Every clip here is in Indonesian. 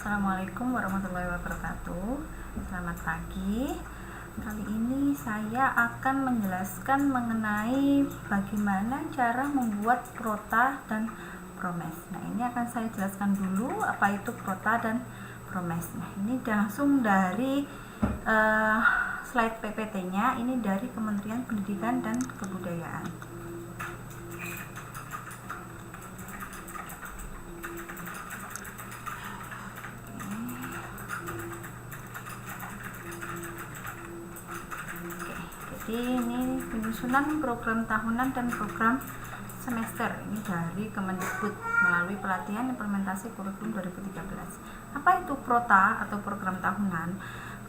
Assalamualaikum warahmatullahi wabarakatuh. Selamat pagi. Kali ini saya akan menjelaskan mengenai bagaimana cara membuat prota dan promes. Nah, ini akan saya jelaskan dulu apa itu prota dan promes. Nah, ini langsung dari slide PPT-nya. Ini dari Kementerian Pendidikan dan Kebudayaan. Jadi ini penyusunan program tahunan dan program semester ini dari Kemendikbud melalui pelatihan implementasi kurikulum 2013. Apa itu prota atau program tahunan?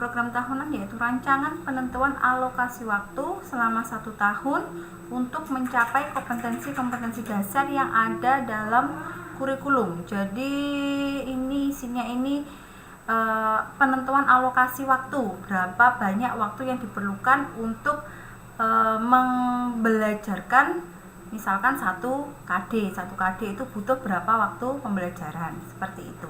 Program tahunan yaitu rancangan penentuan alokasi waktu selama 1 tahun untuk mencapai kompetensi-kompetensi dasar yang ada dalam kurikulum. Jadi ini isinya penentuan alokasi waktu, berapa banyak waktu yang diperlukan untuk membelajarkan misalkan 1 KD itu butuh berapa waktu pembelajaran, seperti itu.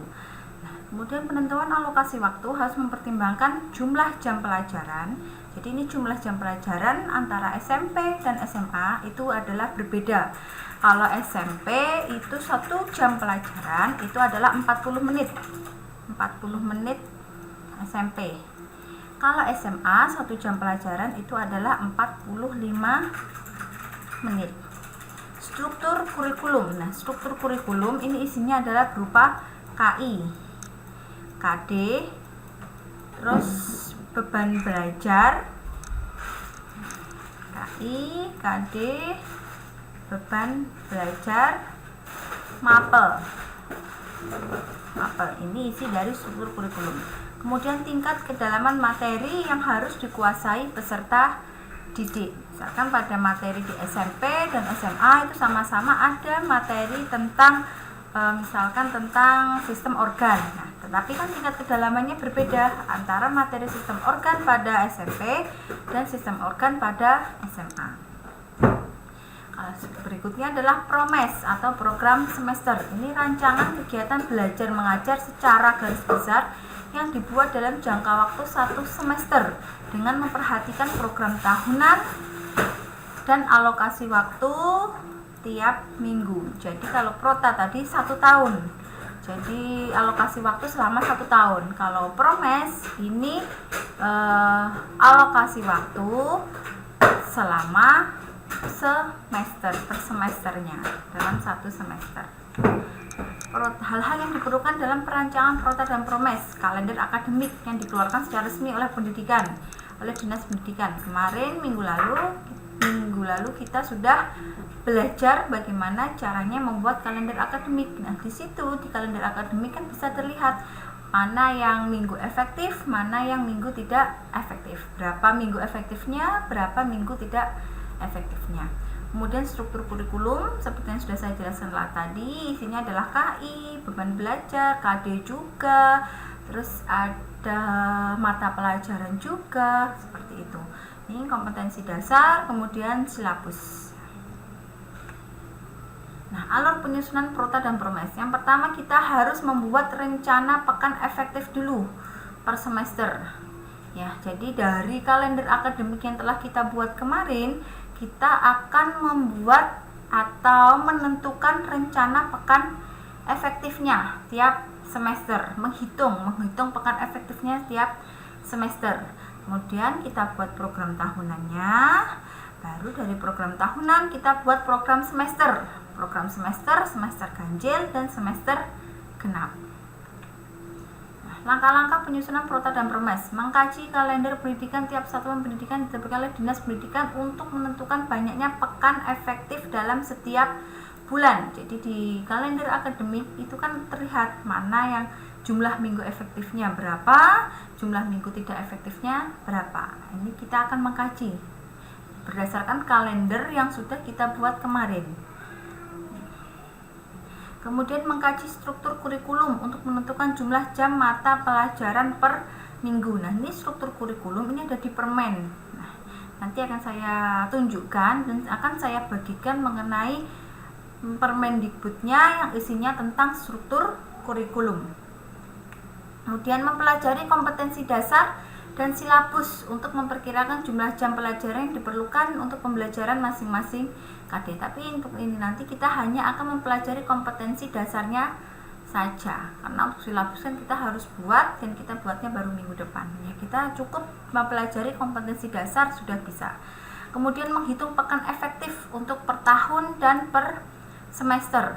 Nah, kemudian penentuan alokasi waktu harus mempertimbangkan jumlah jam pelajaran. Jadi ini jumlah jam pelajaran antara SMP dan SMA itu adalah berbeda. Kalau SMP itu 1 jam pelajaran itu adalah 40 menit SMP. Kalau SMA 1 jam pelajaran itu adalah 45 menit. Struktur kurikulum. Nah, struktur kurikulum ini isinya adalah berupa KI, KD, terus beban belajar, KI, KD, beban belajar, mapel. Ini isi dari struktur kurikulum. Kemudian tingkat kedalaman materi yang harus dikuasai peserta didik. Misalkan pada materi di SMP dan SMA itu sama-sama ada materi tentang misalkan tentang sistem organ. Nah, tetapi kan tingkat kedalamannya berbeda antara materi sistem organ pada SMP dan sistem organ pada SMA. Berikutnya adalah promes atau program semester. Ini rancangan kegiatan belajar mengajar secara garis besar yang dibuat dalam jangka waktu 1 semester dengan memperhatikan program tahunan dan alokasi waktu tiap minggu. Jadi kalau prota tadi 1 tahun, jadi alokasi waktu selama 1 tahun. Kalau promes ini alokasi waktu selama semester, per semesternya dalam 1 semester. Hal-hal yang diperlukan dalam perancangan prota dan promes: kalender akademik yang dikeluarkan secara resmi oleh Dinas Pendidikan. Kemarin minggu lalu kita sudah belajar bagaimana caranya membuat kalender akademik. Nah, di situ di kalender akademik kan bisa terlihat mana yang minggu efektif, mana yang minggu tidak efektif, berapa minggu efektifnya, berapa minggu tidak efektifnya. Kemudian struktur kurikulum seperti yang sudah saya jelaskan tadi, isinya adalah KI, beban belajar, KD juga, terus ada mata pelajaran juga, seperti itu. Ini kompetensi dasar, kemudian silabus. Nah, alur penyusunan prota dan promes. Yang pertama kita harus membuat rencana pekan efektif dulu per semester. Ya, jadi dari kalender akademik yang telah kita buat kemarin, kita akan membuat atau menentukan rencana pekan efektifnya tiap semester, menghitung pekan efektifnya tiap semester. Kemudian kita buat program tahunannya, baru dari program tahunan kita buat program semester, semester ganjil dan semester genap. Langkah-langkah penyusunan prota dan promes: mengkaji kalender pendidikan tiap satuan pendidikan diterbitkan oleh Dinas Pendidikan untuk menentukan banyaknya pekan efektif dalam setiap bulan. Jadi di kalender akademik itu kan terlihat mana yang jumlah minggu efektifnya berapa, jumlah minggu tidak efektifnya berapa. Ini kita akan mengkaji berdasarkan kalender yang sudah kita buat kemarin. Kemudian mengkaji struktur kurikulum untuk menentukan jumlah jam mata pelajaran per minggu. Nah, ini struktur kurikulum ini ada di permen. Nah, nanti akan saya tunjukkan dan akan saya bagikan mengenai Permendikbudnya yang isinya tentang struktur kurikulum. Kemudian mempelajari kompetensi dasar dan silabus untuk memperkirakan jumlah jam pelajaran yang diperlukan untuk pembelajaran masing-masing KD. Tapi untuk ini nanti kita hanya akan mempelajari kompetensi dasarnya saja, karena untuk silabus kan kita harus buat, dan kita buatnya baru minggu depan ya. Kita cukup mempelajari kompetensi dasar sudah bisa. Kemudian menghitung pekan efektif untuk per tahun dan per semester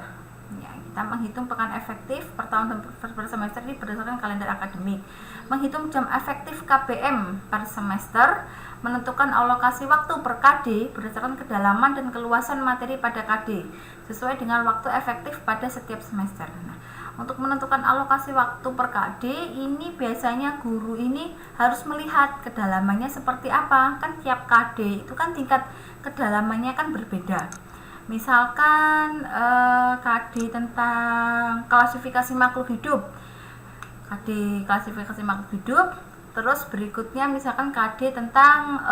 ya. Kita menghitung pekan efektif per tahun dan per semester ini berdasarkan kalender akademik. Menghitung jam efektif KBM per semester. Menentukan alokasi waktu per KD berdasarkan kedalaman dan keluasan materi pada KD sesuai dengan waktu efektif pada setiap semester. Nah, untuk menentukan alokasi waktu per KD ini biasanya guru ini harus melihat kedalamannya seperti apa. Kan tiap KD itu kan tingkat kedalamannya kan berbeda. Misalkan KD tentang klasifikasi makhluk hidup, KD klasifikasi makhluk hidup, terus berikutnya misalkan KD tentang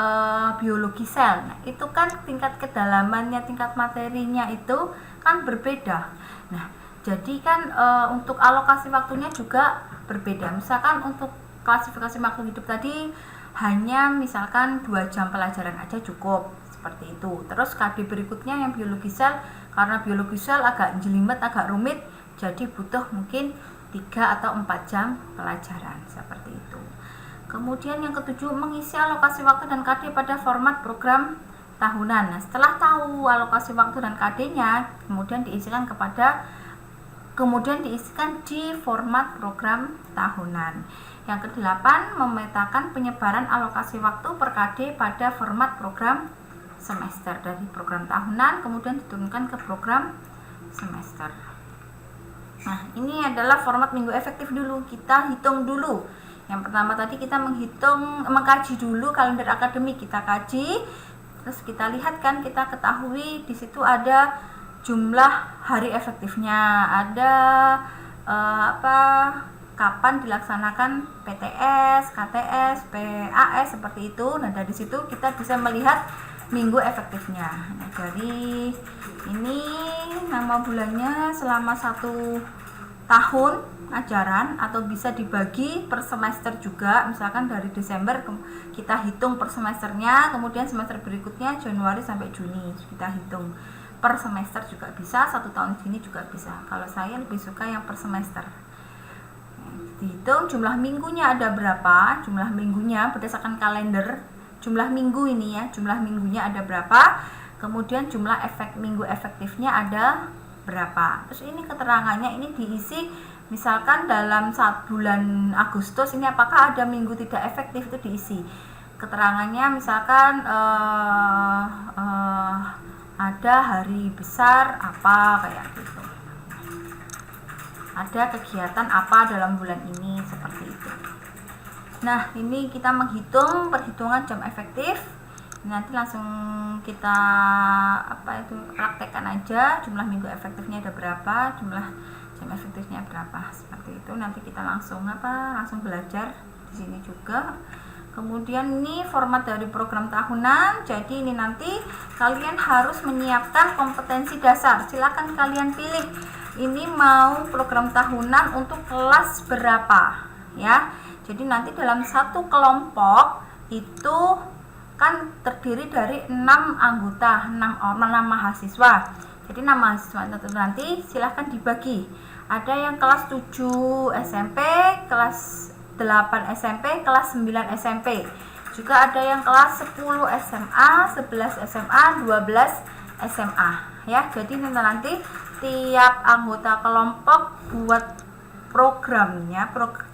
biologi sel. Nah, itu kan tingkat kedalamannya, tingkat materinya itu kan berbeda. Nah, jadi kan untuk alokasi waktunya juga berbeda. Misalkan untuk klasifikasi makhluk hidup tadi hanya misalkan 2 jam pelajaran aja cukup, seperti itu. Terus KD berikutnya yang biologi sel, karena biologi sel agak jelimet, agak rumit, jadi butuh mungkin 3 atau 4 jam pelajaran, seperti itu. Kemudian yang ketujuh, mengisi alokasi waktu dan KD pada format program tahunan. Nah, setelah tahu alokasi waktu dan KD-nya, kemudian diisikan di format program tahunan. Yang kedelapan, memetakan penyebaran alokasi waktu per KD pada format program semester, dari program tahunan kemudian diturunkan ke program semester. Nah, ini adalah format minggu efektif dulu. Kita hitung dulu. Yang pertama tadi kita mengkaji dulu kalender akademik, kita kaji, terus kita lihat kan, kita ketahui di situ ada jumlah hari efektifnya, ada kapan dilaksanakan PTS, KTS, PAS, seperti itu. Nah, dari situ kita bisa melihat minggu efektifnya. Nah, dari ini nama bulannya selama 1 tahun ajaran, atau bisa dibagi per semester juga. Misalkan dari Desember kita hitung per semesternya, kemudian semester berikutnya Januari sampai Juni kita hitung per semester juga bisa, 1 tahun sini juga bisa. Kalau saya lebih suka yang per semester. Dihitung jumlah minggunya ada berapa, jumlah minggunya berdasarkan kalender, jumlah minggu ini ya, jumlah minggunya ada berapa, kemudian jumlah minggu efektifnya ada berapa. Terus ini keterangannya ini diisi, misalkan dalam bulan Agustus ini apakah ada minggu tidak efektif, itu diisi keterangannya. Misalkan ada hari besar apa, kayak gitu, ada kegiatan apa dalam bulan ini, seperti itu. Nah, ini kita menghitung perhitungan jam efektif. Nanti langsung kita praktekkan aja, jumlah minggu efektifnya ada berapa, jumlah jam efektifnya berapa, seperti itu. Nanti kita langsung belajar di sini juga. Kemudian ini format dari program tahunan. Jadi ini nanti kalian harus menyiapkan kompetensi dasar. Silakan kalian pilih ini mau program tahunan untuk kelas berapa ya. Jadi nanti dalam satu kelompok itu kan terdiri dari 6 anggota, 6 mahasiswa. Jadi 6 mahasiswa itu nanti silahkan dibagi. Ada yang kelas 7 SMP, kelas 8 SMP, kelas 9 SMP. Juga ada yang kelas 10 SMA, 11 SMA, 12 SMA ya. Jadi nanti tiap anggota kelompok buat programnya,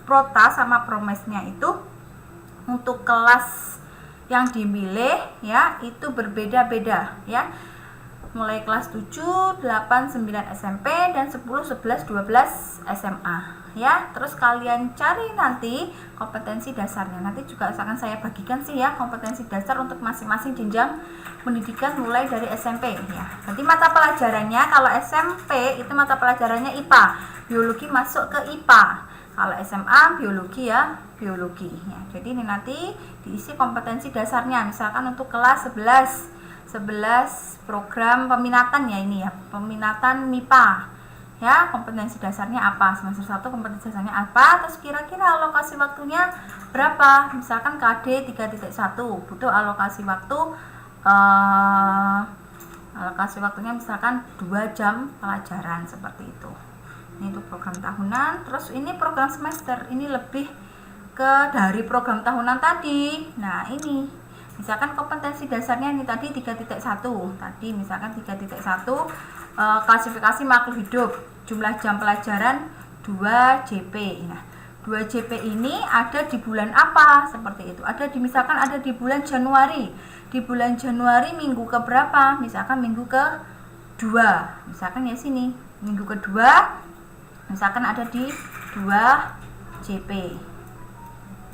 prota sama promesnya itu untuk kelas yang dimilih ya, itu berbeda-beda ya. Mulai kelas 7, 8, 9 SMP dan 10, 11, 12 SMA ya. Terus kalian cari nanti kompetensi dasarnya. Nanti juga akan saya bagikan sih ya kompetensi dasar untuk masing-masing jenjang pendidikan mulai dari SMP ya. Nanti mata pelajarannya, kalau SMP itu mata pelajarannya IPA, biologi masuk ke IPA. Kalau SMA biologi ya biologi ya. Jadi ini nanti diisi kompetensi dasarnya. Misalkan untuk kelas 11 program peminatan ya, ini ya, peminatan MIPA. ya, kompetensi dasarnya apa, semester 1 kompetensi dasarnya apa, terus kira-kira alokasi waktunya berapa. Misalkan KD 3.1 butuh alokasi waktu alokasi waktunya misalkan 2 jam pelajaran, seperti itu. Ini untuk program tahunan. Terus ini program semester, ini lebih ke dari program tahunan tadi. Nah, ini misalkan kompetensi dasarnya ini tadi 3.1, tadi misalkan 3.1 klasifikasi makhluk hidup, jumlah jam pelajaran 2 JP. Nah, 2 JP ini ada di bulan apa, seperti itu. Ada di, misalkan ada di bulan Januari. Di bulan Januari minggu ke berapa? Misalkan minggu ke-2. Misalkan ya sini, minggu ke-2 misalkan ada di 2 JP.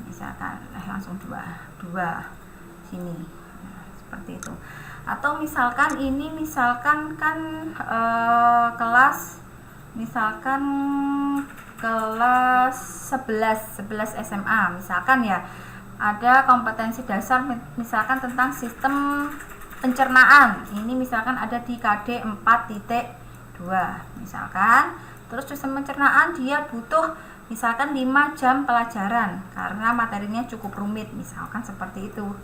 Misalkan langsung 2 sini. Nah, seperti itu. Atau misalkan ini misalkan kan kelas misalkan kelas 11 SMA misalkan ya, ada kompetensi dasar misalkan tentang sistem pencernaan. Ini misalkan ada di KD 4.2 misalkan. Terus sistem pencernaan dia butuh misalkan 5 jam pelajaran karena materinya cukup rumit, misalkan seperti itu.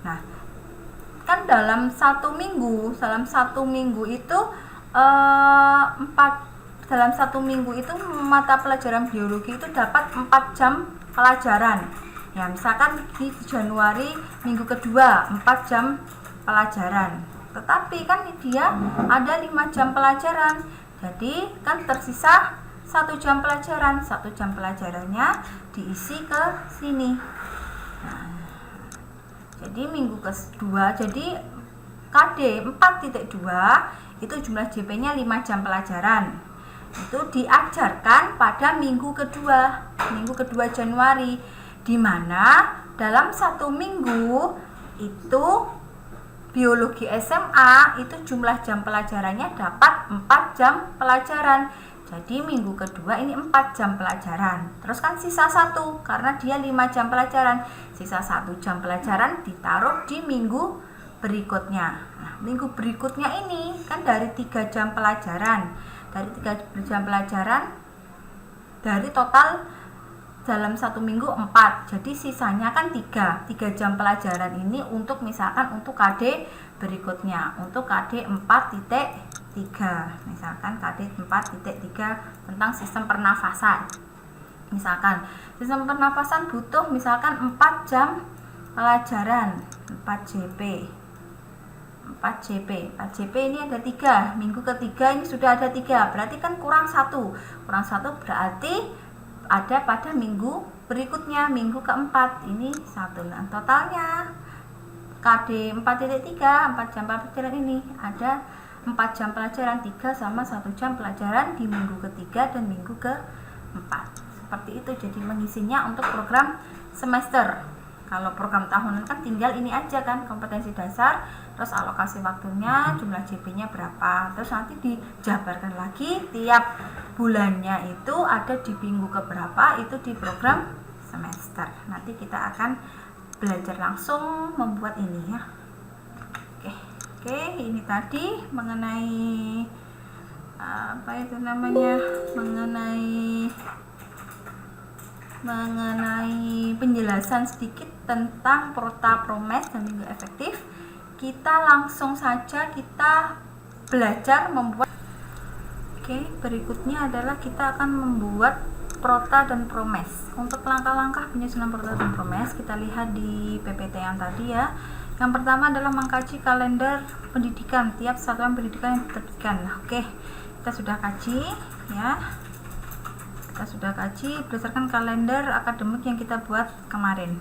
Nah, kan dalam satu minggu itu dalam satu minggu itu mata pelajaran biologi itu dapat 4 jam pelajaran. Ya, misalkan di Januari minggu kedua 4 jam pelajaran. Tetapi kan dia ada 5 jam pelajaran. Jadi kan tersisa 1 jam pelajaran. 1 jam pelajarannya diisi ke sini. Nah, jadi minggu kedua, jadi KD 4.2 itu jumlah JP-nya 5 jam pelajaran. Itu diajarkan pada minggu kedua Januari, di mana dalam 1 minggu itu biologi SMA itu jumlah jam pelajarannya dapat 4 jam pelajaran. Jadi minggu kedua ini 4 jam pelajaran. Terus kan sisa 1 karena dia 5 jam pelajaran. Sisa 1 jam pelajaran ditaruh di minggu berikutnya. Nah, minggu berikutnya ini kan dari 3 jam pelajaran. Dari 3 jam pelajaran dari total dalam 1 minggu 4. Jadi sisanya kan 3 jam pelajaran ini untuk misalkan untuk KD berikutnya, untuk KD 4.3. Misalkan KD 4.3 tentang sistem pernafasan. Misalkan sistem pernafasan butuh misalkan 4 jam pelajaran, 4 JP ini ada 3. Minggu ketiga ini sudah ada 3. Berarti kan kurang 1 berarti ada pada minggu berikutnya, minggu keempat ini 1. Nah, totalnya KD 4.3 4 jam pelajaran ini ada 4 jam pelajaran, 3 sama 1 jam pelajaran di minggu ketiga dan minggu keempat. Seperti itu. Jadi mengisinya untuk program semester. Kalau program tahunan kan tinggal ini aja kan, kompetensi dasar, terus alokasi waktunya, jumlah JP-nya berapa, terus nanti dijabarkan lagi tiap bulannya itu ada di minggu keberapa itu di program semester. Nanti kita akan belajar langsung membuat ini ya. Oke, ini tadi mengenai apa itu namanya, mengenai penjelasan sedikit tentang Prota Promes dan minggu efektif. Kita langsung saja kita belajar membuat. Oke, berikutnya adalah kita akan membuat Prota dan Promes. Untuk langkah-langkah penyusunan Prota dan Promes kita lihat di PPT yang tadi ya. Yang pertama adalah mengkaji kalender pendidikan tiap satuan pendidikan yang diterbitkan. Oke, kita sudah kaji ya. Kita sudah kaji berdasarkan kalender akademik yang kita buat kemarin.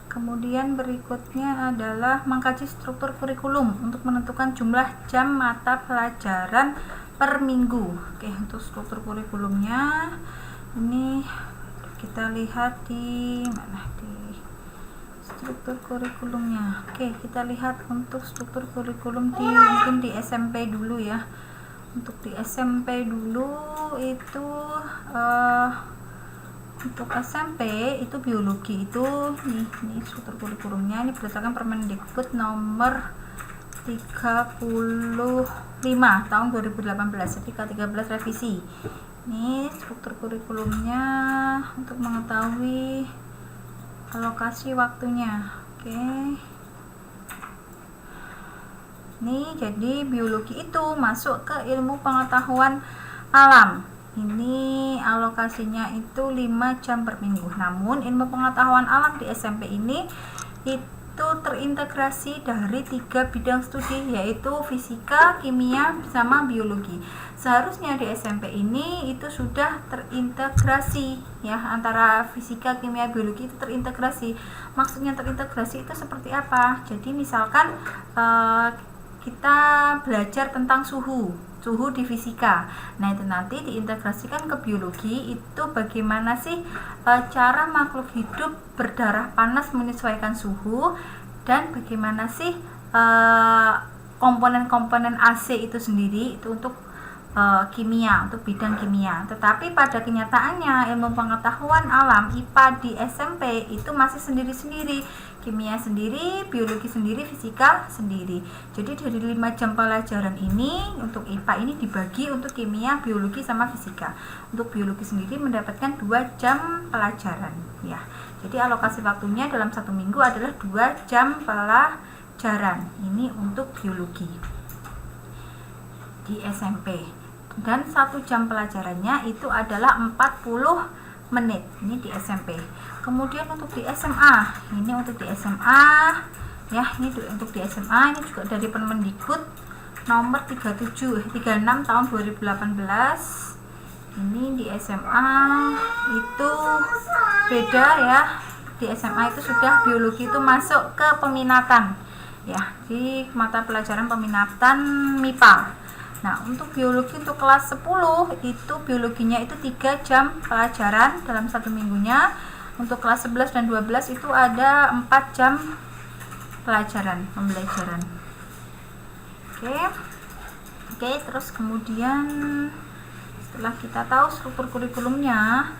Kemudian berikutnya adalah mengkaji struktur kurikulum untuk menentukan jumlah jam mata pelajaran per minggu. Oke, untuk struktur kurikulumnya ini kita lihat di mana, di struktur kurikulumnya. Oke, kita lihat untuk struktur kurikulum mungkin di SMP dulu ya. Untuk di SMP dulu itu untuk SMP itu biologi itu nih struktur kurikulumnya ini berdasarkan Permendikbud nomor 35 tahun 2018, jadi K13 revisi. Ini struktur kurikulumnya untuk mengetahui alokasi waktunya. Oke. Ini jadi biologi itu masuk ke ilmu pengetahuan alam. Ini alokasinya itu 5 jam per minggu. Namun ilmu pengetahuan alam di SMP ini itu terintegrasi dari 3 bidang studi, yaitu fisika, kimia, sama biologi. Seharusnya di SMP ini itu sudah terintegrasi ya, antara fisika, kimia, biologi itu terintegrasi. Maksudnya terintegrasi itu seperti apa? Jadi misalkan kita belajar tentang suhu di fisika. Nah, itu nanti diintegrasikan ke biologi, itu bagaimana sih cara makhluk hidup berdarah panas menyesuaikan suhu, dan bagaimana sih komponen-komponen AC itu sendiri, itu untuk kimia, untuk bidang kimia. Tetapi pada kenyataannya ilmu pengetahuan alam IPA di SMP itu masih sendiri-sendiri, kimia sendiri, biologi sendiri, fisika sendiri. Jadi dari 5 jam pelajaran ini untuk IPA ini dibagi untuk kimia, biologi, sama fisika. Untuk biologi sendiri mendapatkan 2 jam pelajaran ya. Jadi alokasi waktunya dalam 1 minggu adalah 2 jam pelajaran. Ini untuk biologi di SMP. Dan 1 jam pelajarannya itu adalah 40 menit. Ini di SMP. Kemudian untuk di SMA, ini untuk di SMA ya, ini untuk di SMA ini juga dari Permendikbud nomor 36 tahun 2018. Ini di SMA itu beda ya. Di SMA itu sudah biologi itu masuk ke peminatan ya, di mata pelajaran peminatan MIPA. Nah, untuk biologi untuk kelas 10 itu biologinya itu 3 jam pelajaran dalam 1 minggunya. Untuk kelas 11 dan 12 itu ada 4 jam pembelajaran. Oke, terus kemudian setelah kita tahu struktur kurikulumnya,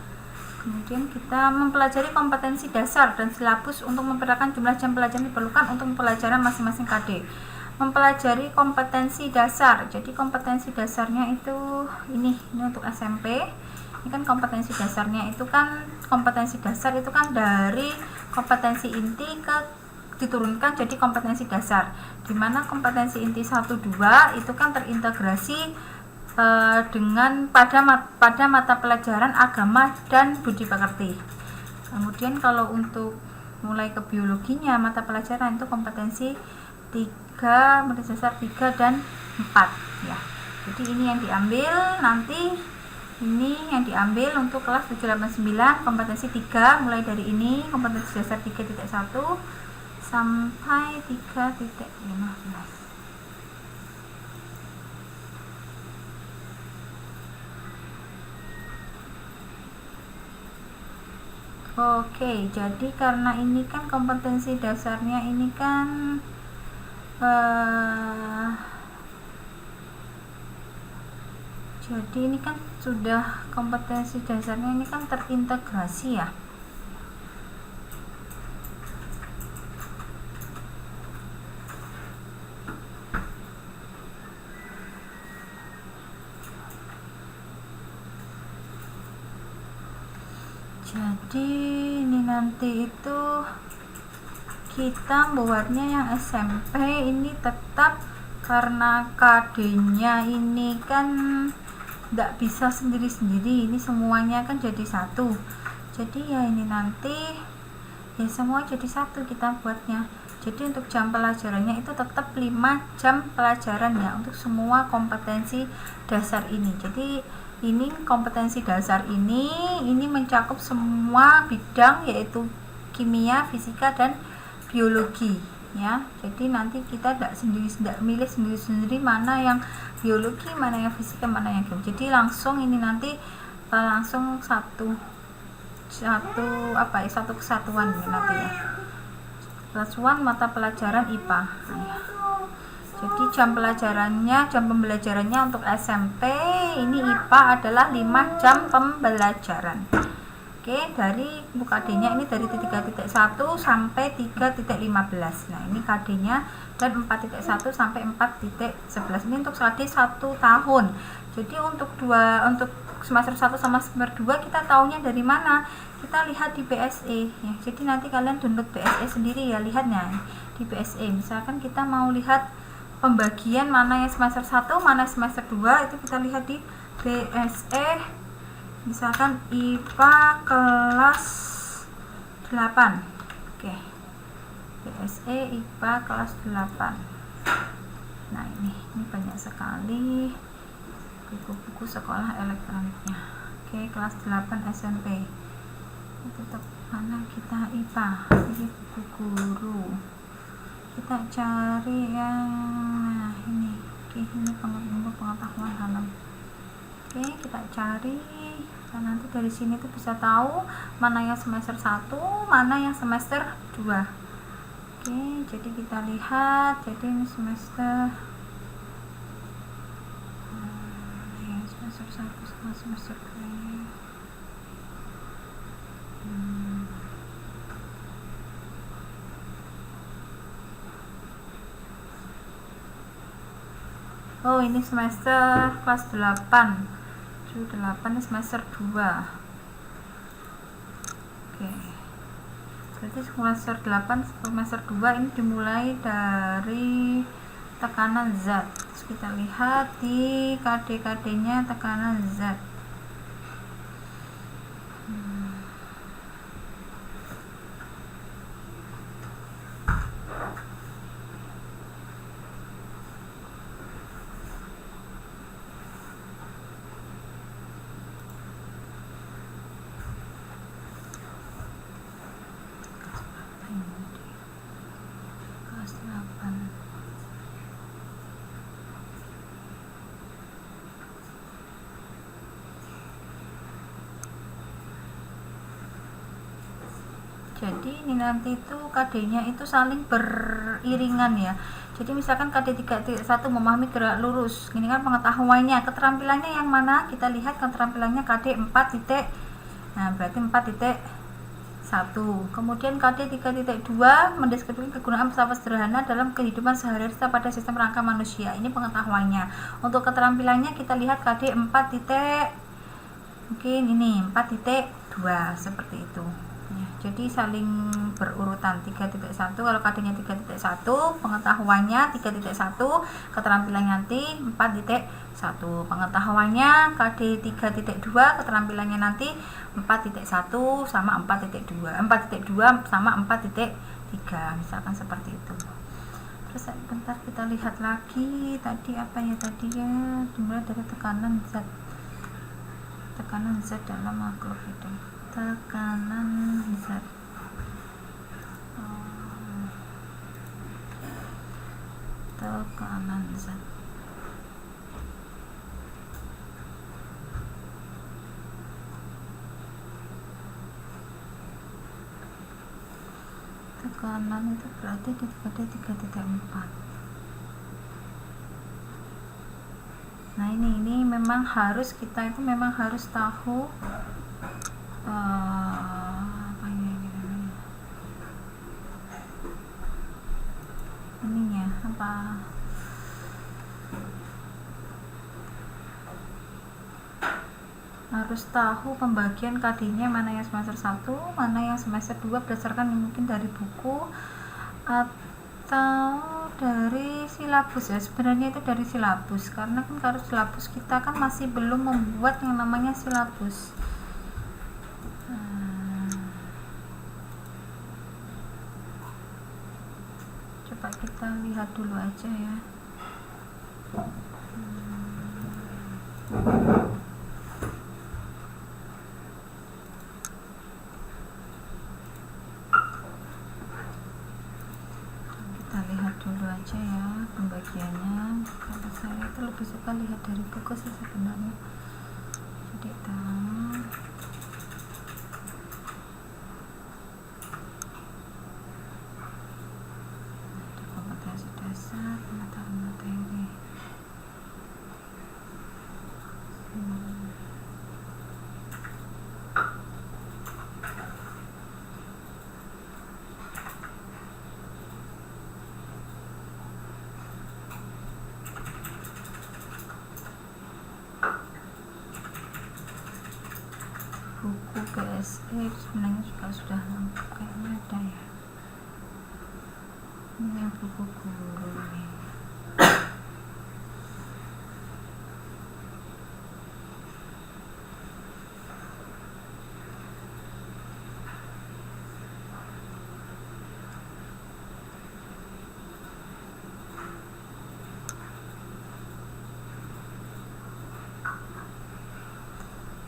kemudian kita mempelajari kompetensi dasar dan silabus untuk memperkirakan jumlah jam pelajaran diperlukan untuk pelajaran masing-masing KD. Mempelajari kompetensi dasar. Jadi kompetensi dasarnya itu ini untuk SMP. Ini kan kompetensi dasarnya itu kan, kompetensi dasar itu kan dari kompetensi inti diturunkan jadi kompetensi dasar. Dimana kompetensi inti 1, 2 itu kan terintegrasi dengan pada mata pelajaran agama dan budi pekerti. Kemudian kalau untuk mulai ke biologinya, mata pelajaran itu kompetensi 3, dasar 3 dan 4 ya. Jadi ini yang diambil nanti, ini yang diambil untuk kelas 789 kompetensi 3, mulai dari ini kompetensi dasar 3.1 sampai 3.15. Oke, jadi karena ini kan kompetensi dasarnya ini kan jadi ini kan sudah kompetensi dasarnya ini kan terintegrasi ya. Jadi ini nanti itu kita buatnya yang SMP ini tetap, karena KD-nya ini kan tidak bisa sendiri-sendiri, ini semuanya kan jadi satu. Jadi ya ini nanti ya semua jadi satu kita buatnya. Jadi untuk jam pelajarannya itu tetap 5 jam pelajaran ya untuk semua kompetensi dasar ini. Jadi ini kompetensi dasar ini mencakup semua bidang, yaitu kimia, fisika, dan biologi ya. Jadi nanti kita tidak milih sendiri-sendiri mana yang biologi, mana yang fisika, mana yang kimia. Jadi langsung ini nanti langsung satu kesatuan ya nanti ya. Kesatuan mata pelajaran IPA. Nah, jadi jam pembelajarannya untuk SMP ini IPA adalah 5 jam pembelajaran. Oke, dari untuk KD-nya ini dari 3.1 sampai 3.15. Nah, ini KD-nya, dan 4.1 sampai 4.11. Ini untuk KD 1 tahun. Jadi untuk semester 1 sama semester 2 kita taunya dari mana? Kita lihat di BSE ya. Jadi nanti kalian download BSE sendiri ya, lihatnya di BSE. Misalkan kita mau lihat pembagian mana yang semester 1, mana semester 2, itu kita lihat di BSE. Misalkan IPA kelas 8. Oke. BSE IPA kelas 8. Nah, ini banyak sekali buku-buku sekolah elektroniknya. Oke, kelas 8 SMP. Tetap mana kita IPA. Ini buku guru. Kita cari yang ini. Oke, ini pengetahuan dalam. Oke, kita cari. Nah, nanti dari sini tuh bisa tahu mana yang semester 1, mana yang semester 2. Oke, jadi kita lihat. Jadi ini semester semester 1 sama semester 2. Oh, ini semester kelas 8. 8 semester 2. Oke. Berarti semester 8 semester 2 ini dimulai dari tekanan zat. Terus kita lihat di KD-KD-nya tekanan zat. Jadi ini nanti itu KD-nya itu saling beriringan ya. Jadi misalkan KD 3.1 memahami gerak lurus. Ini kan pengetahuannya, keterampilannya yang mana? Kita lihat keterampilannya KD 4. Nah, berarti 4.1. Kemudian KD 3.2 mendeskripsikan kegunaan pesawat sederhana dalam kehidupan sehari-hari pada sistem rangka manusia. Ini pengetahuannya. Untuk keterampilannya kita lihat KD 4. Mungkin ini 4.2 seperti itu. Ya, jadi saling berurutan 3.1. Kalau KD-nya 3.1, pengetahuannya 3.1, keterampilannya nanti 4.1. Pengetahuannya KD 3.2, keterampilannya nanti 4.1 sama 4.2. 4.2 sama 4.3. Misalkan seperti itu. Terus bentar kita lihat lagi tadi apa ya tadi ya, dimulai dari tekanan zat. Tekanan zat dalam makhluk hidup. Tekanan zat. Tekanan zat. Tekanan itu berarti di 3.4. Nah, ini memang harus kita itu memang harus tahu apa ini ininya apa harus tahu pembagian KD-nya mana yang semester 1, mana yang semester 2 berdasarkan mungkin dari buku atau dari silabus ya. Sebenarnya itu dari silabus, karena kan kalau silabus kita kan masih belum membuat yang namanya silabus. Coba kita lihat dulu aja ya. Kita lihat dulu aja ya pembagiannya. Kalau saya itu lebih suka lihat dari buku sih sebenarnya. Jadi tahu. Kompetensi dasar, pengetahuan materi. BSE sebenarnya juga sudah lengkap, kayaknya ada ya. Ini yang buku guru nih.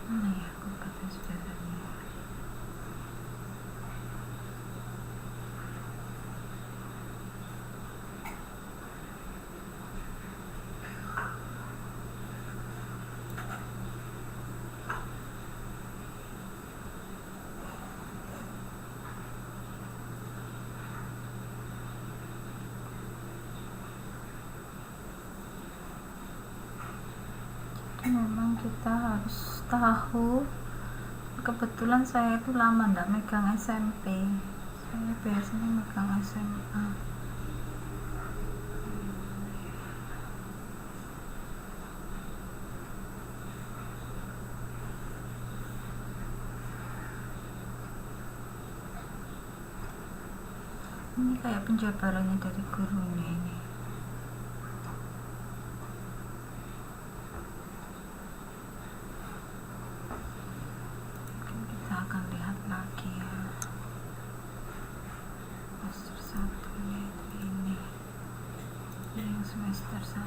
Mana ya kompetensi dasarnya? Memang kita harus tahu, kebetulan saya itu lama ndak megang SMP, saya biasanya megang SMA. Ini kayak penjabarannya dari gurunya ini. Akan lihat lagi ya, semester 1 yaitu ini yang semester 1.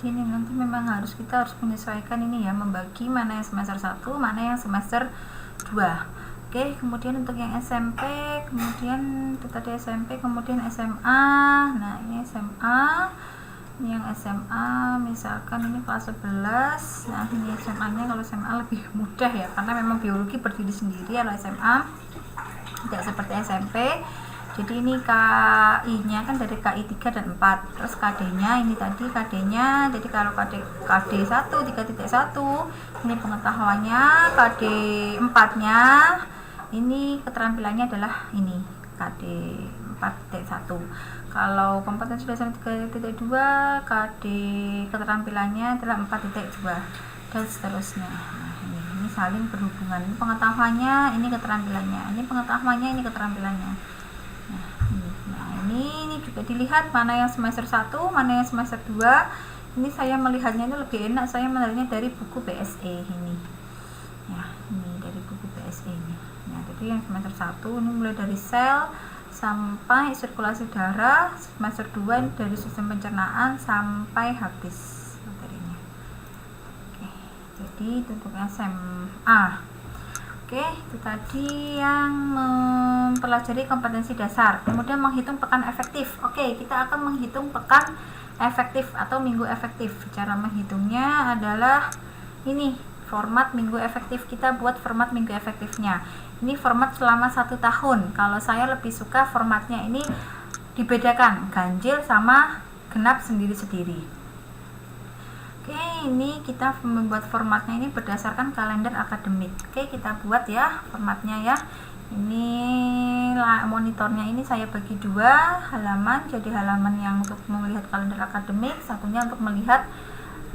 Ini nanti memang kita harus menyesuaikan ini ya, membagi mana yang semester 1, mana yang semester 2. Oke, kemudian untuk yang SMP, kemudian itu tadi SMP, kemudian SMA. Nah, ini SMA. Ini yang SMA, misalkan ini kelas 11. Nah, ini SMA-nya, kalau SMA lebih mudah ya, karena memang biologi berdiri sendiri. Kalau SMA tidak seperti SMP. Jadi ini KI-nya kan dari KI 3 dan 4. Terus KD-nya ini tadi KD-nya. Jadi kalau KD 1 3.1 ini pengetahuannya, KD 4-nya ini keterampilannya adalah ini KD 4.1. Kalau kompetensi dasar 3.2, KD keterampilannya adalah 4.2 dan seterusnya. Nah, ini saling berhubungan. Ini pengetahuannya, ini keterampilannya. Ini pengetahuannya, ini keterampilannya. Nah, ini juga dilihat mana yang semester 1, mana yang semester 2. Ini saya melihatnya ini lebih enak, saya melihatnya dari buku BSE ini. Ya, ini dari buku BSE ini. Nah, jadi yang semester 1 ini mulai dari sel sampai sirkulasi darah, semester 2 ini dari sistem pencernaan sampai habis materinya. Oke, jadi itu untuk SMA. Oke, itu tadi yang mempelajari kompetensi dasar. Kemudian menghitung pekan efektif. Oke, kita akan menghitung pekan efektif atau minggu efektif. Cara menghitungnya adalah ini, format minggu efektif. Kita buat format minggu efektifnya. Ini format selama 1 tahun. Kalau saya lebih suka formatnya ini dibedakan, ganjil sama genap sendiri-sendiri. Oke, ini kita membuat formatnya ini berdasarkan kalender akademik. Oke, kita buat ya formatnya ya. Ini monitornya ini saya bagi 2 halaman. Jadi halaman yang untuk melihat kalender akademik, satunya untuk melihat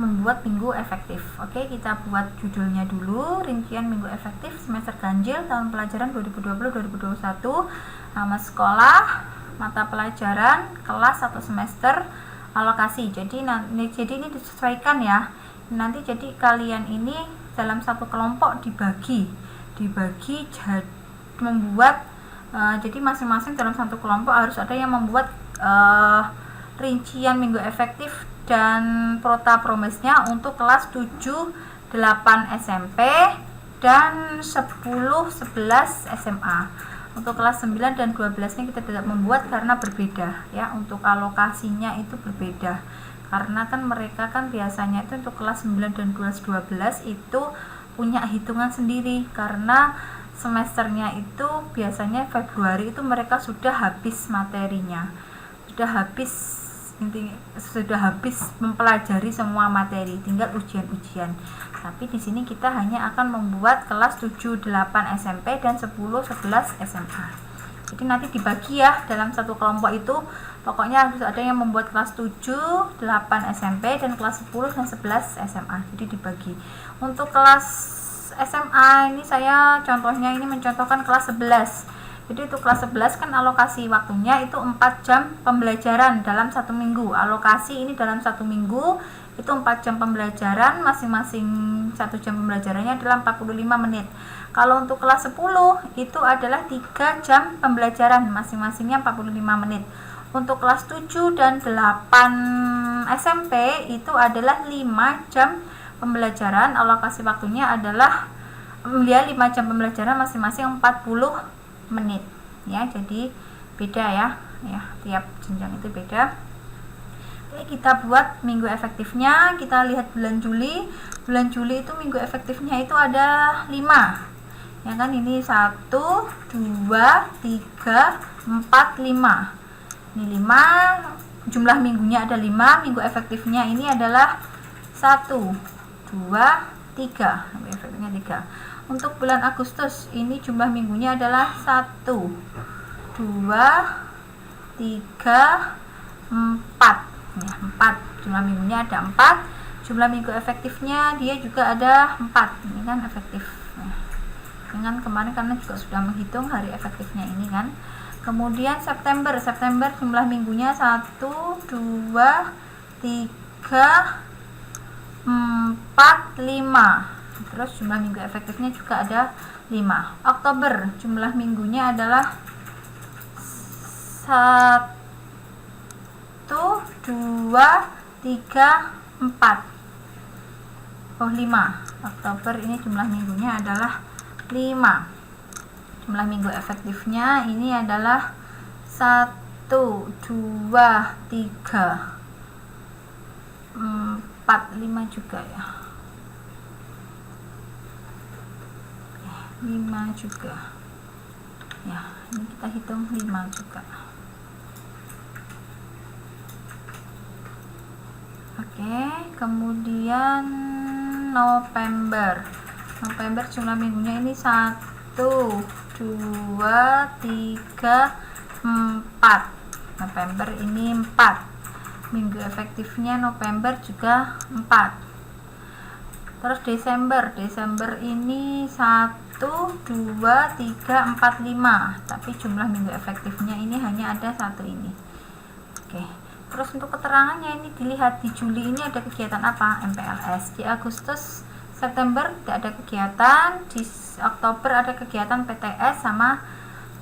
membuat minggu efektif. Oke, kita buat judulnya dulu, rincian minggu efektif semester ganjil tahun pelajaran 2020-2021, nama sekolah, mata pelajaran, kelas atau semester, alokasi. Jadi ini disesuaikan ya. Nanti jadi kalian ini dalam satu kelompok dibagi jadi membuat jadi masing-masing dalam satu kelompok harus ada yang membuat rincian minggu efektif dan prota promesnya untuk kelas 7, 8 SMP dan 10, 11 SMA. Untuk kelas 9 dan 12 nya kita tidak membuat karena berbeda ya, untuk alokasinya itu berbeda. Karena kan mereka kan biasanya itu untuk kelas 9 dan kelas 12 itu punya hitungan sendiri, karena semesternya itu biasanya Februari itu mereka sudah habis materinya. sudah habis mempelajari semua materi, tinggal ujian-ujian. Tapi di sini kita hanya akan membuat kelas 7, 8 SMP dan 10, 11 SMA. Jadi nanti dibagi ya, dalam satu kelompok itu pokoknya harus ada yang membuat kelas 7, 8 SMP dan kelas 10 dan 11 SMA. Jadi dibagi. Untuk kelas SMA ini saya contohnya ini mencontohkan kelas 11. Jadi untuk kelas 11 kan alokasi waktunya itu 4 jam pembelajaran dalam satu minggu. Alokasi ini dalam satu minggu itu 4 jam pembelajaran, masing-masing 1 jam pembelajarannya adalah 45 menit. Kalau untuk kelas 10 itu adalah 3 jam pembelajaran, masing-masingnya 45 menit. Untuk kelas 7 dan 8 SMP itu adalah 5 jam pembelajaran, alokasi waktunya adalah 5 jam pembelajaran, masing-masing 40 menit ya. Jadi beda ya, tiap jenjang itu beda. Oke, kita buat minggu efektifnya. Kita lihat bulan Juli. Bulan Juli itu minggu efektifnya itu ada 5 ya kan, ini 1, 2, 3, 4, 5. Ini 5, jumlah minggunya ada 5, minggu efektifnya ini adalah 1, 2, 3, minggu efektifnya 3. Untuk bulan Agustus ini jumlah minggunya adalah 1, 2, 3, 4 ya, 4. Jumlah minggunya ada 4. Jumlah minggu efektifnya dia juga ada 4. Ini kan efektif. Nah, dengan kemarin karena juga sudah menghitung hari efektifnya ini kan. Kemudian September jumlah minggunya 1, 2, 3, 4, 5. Terus jumlah minggu efektifnya juga ada 5. Oktober jumlah minggunya adalah 1, 2, 3, 4. 5. Oktober ini jumlah minggunya adalah 5. Jumlah minggu efektifnya ini adalah 1, 2, 3, 4, 5 juga ya. 5 juga ya, ini kita hitung 5 juga. Oke, kemudian November jumlah minggunya ini 1, 2, 3, 4. November ini 4. Minggu efektifnya November juga 4. Terus Desember ini 1, 2, 3, 4, 5. Tapi jumlah minggu efektifnya ini hanya ada 1 ini. Oke. Terus untuk keterangannya ini dilihat di Juli ini ada kegiatan apa? MPLS. Di Agustus, September tidak ada kegiatan. Di Oktober ada kegiatan PTS sama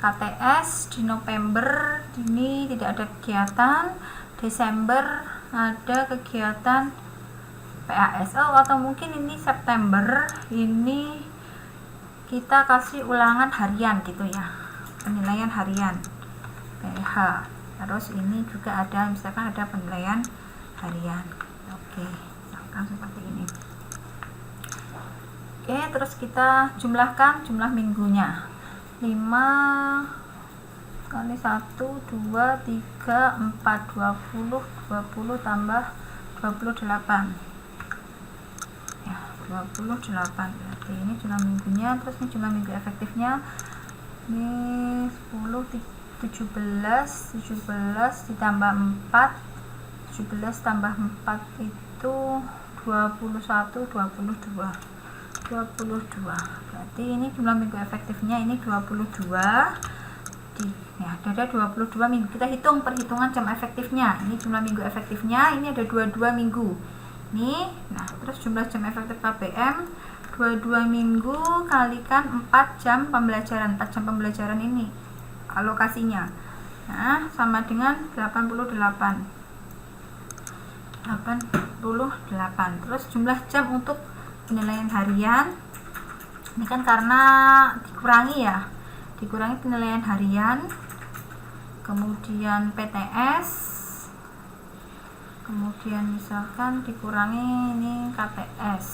KTS. Di November ini tidak ada kegiatan. Desember ada kegiatan PASO, atau mungkin ini September ini kita kasih ulangan harian gitu ya, penilaian harian PH. Terus ini juga ada misalkan ada penilaian harian. Oke, misalkan seperti ini. Oke, terus kita jumlahkan jumlah minggunya. 5 kali 1, 2, 3, 4, 20 tambah 28 ya, 28 berarti ini jumlah minggunya. Terus ini jumlah minggu efektifnya ini 10, 17 ditambah 4, 17 tambah 4 itu 21, 22. Berarti ini jumlah minggu efektifnya ini 22. Ada 22 minggu. Kita hitung perhitungan jam efektifnya. Ini jumlah minggu efektifnya, ini ada 22 minggu. Nih, nah terus jumlah jam efektif KPM 22 minggu kalikan 4 jam pembelajaran. 4 jam pembelajaran ini alokasinya. Nah, sama dengan 88. Terus jumlah jam untuk penilaian harian. Ini kan karena dikurangi penilaian harian, kemudian PTS, kemudian misalkan dikurangi ini KTS.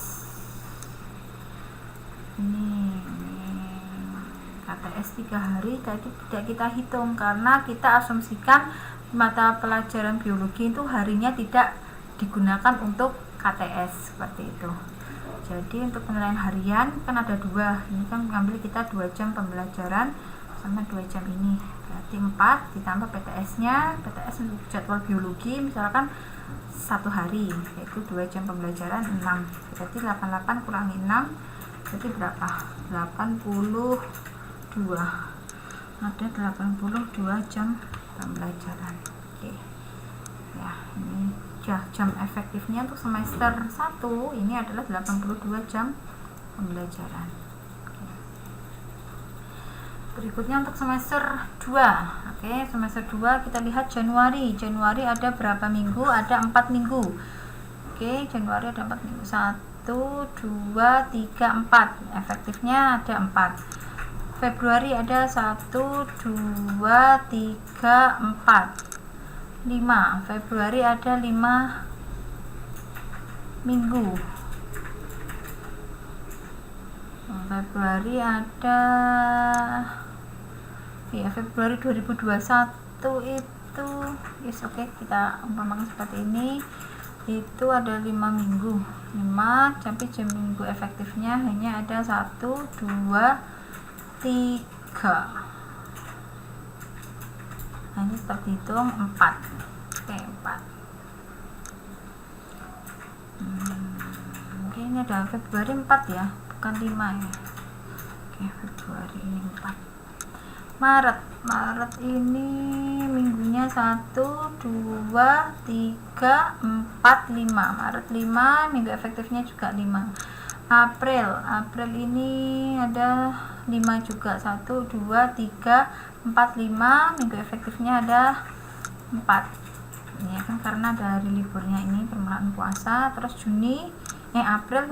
Ini KTS 3 hari tadi tidak kita hitung karena kita asumsikan mata pelajaran biologi itu harinya tidak digunakan untuk KTS seperti itu. Jadi untuk penilaian harian kan ada 2, ini kan mengambil kita 2 jam pembelajaran sama 2 jam ini, berarti 4 ditambah PTS-nya. PTS untuk jadwal biologi misalkan 1 hari, yaitu 2 jam pembelajaran 6, berarti 88 kurangi 6 berarti berapa? 82, ada 82 jam pembelajaran. Oke ya, ini jam efektifnya untuk semester 1 ini adalah 82 jam pembelajaran. Berikutnya untuk semester 2. Oke, semester 2 kita lihat Januari. Januari ada berapa minggu? Ada 4 minggu. Oke, Januari ada 4 minggu. 1, 2, 3, 4. Efektifnya ada 4. Februari ada 1, 2, 3, 4. 5. Februari ada 5 minggu. Februari ada Februari 2021 itu oke, kita umpamakan seperti ini, itu ada 5 minggu, 5, tapi jam minggu efektifnya hanya ada 1, 2, 3. Nah, ini terhitung 4. Oke, 4. Oke, ini ada Februari 4 ya, bukan 5 ya. Oke, Februari ini 4. Maret ini minggunya 1, 2, 3, 4, 5. Maret 5, minggu efektifnya juga 5. April ini ada 5 juga, 1, 2, 3, 4, 5. Minggu efektifnya ada 4. Ini ya kan karena dari liburnya ini permulaan puasa. Terus April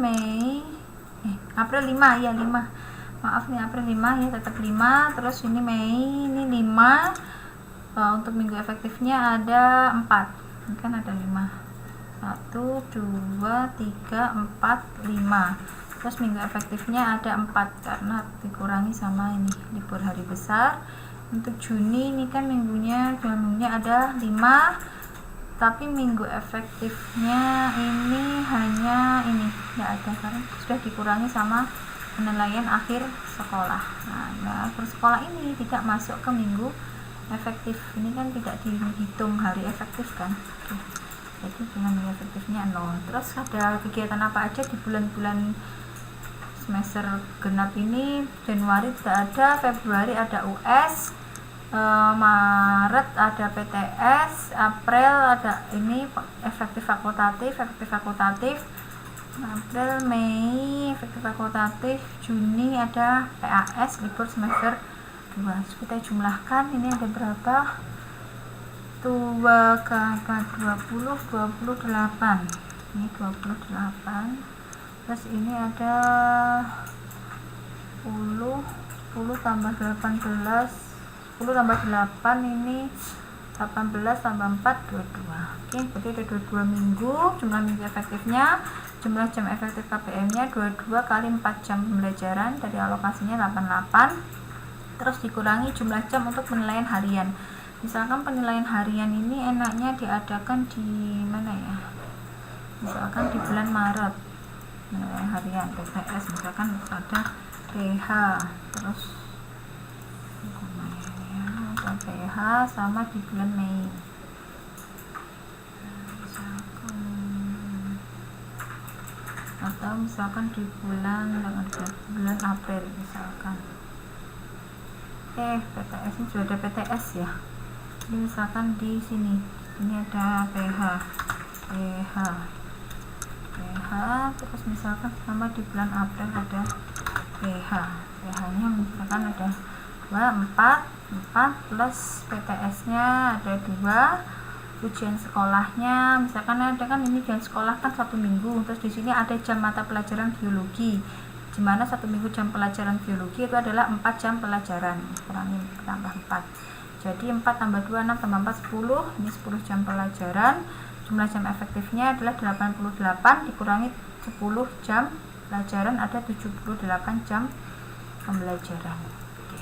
5 ya, 5. Maaf nih, April 5 ya, tetap 5. Terus ini Mei ini 5. Untuk minggu efektifnya ada 4. Ini kan ada 5. 1, 2, 3, 4, 5. Terus minggu efektifnya ada 4 karena dikurangi sama ini libur hari besar. Untuk Juni ini kan minggunya ada 5, tapi minggu efektifnya ini hanya ini tidak ada karena sudah dikurangi sama penilaian akhir sekolah. Nah, akhir sekolah ini tidak masuk ke minggu efektif, ini kan tidak dihitung hari efektif kan. Oke. Jadi dengan minggu efektifnya 0. Terus ada kegiatan apa aja di bulan-bulan semester genap ini? Januari tidak ada, Februari ada US, Maret ada PTS, April ada ini efektif fakultatif, April, Mei efektif fakultatif, Juni ada PAS libur semester 2. Kita jumlahkan ini ada berapa? 2 ke 4, 28. Ini 28. Terus ini ada 10 tambah 18, 10 tambah 8 ini 18 tambah 4, 22. Oke, berarti ada 22 minggu. Jumlah minggu efektifnya, jumlah jam efektif KPM nya 22 kali 4 jam pembelajaran, dari alokasinya 88. Terus dikurangi jumlah jam untuk penilaian harian. Misalkan penilaian harian ini enaknya diadakan di mana ya? Misalkan di bulan Maret, penilaian harian PTS misalkan ada PH, terus PH sama di bulan Mei. Atau misalkan di bulan April misalkan. PTS ini sudah ada PTS ya. Ini misalkan di sini, ini ada PH, terus misalkan sama di bulan April ada PH nya misalkan ada 4 plus PTS nya ada 2, ujian sekolahnya misalkan ada kan ini ujian sekolah kan 1 minggu. Terus di sini ada jam mata pelajaran biologi, di mana 1 minggu jam pelajaran biologi itu adalah 4 jam pelajaran, kurangi tambah 4, jadi 4 tambah 2, 6 tambah 4, 10. Ini 10 jam pelajaran. Jumlah jam efektifnya adalah 88 dikurangi 10 jam pelajaran, ada 78 jam pembelajaran. Oke.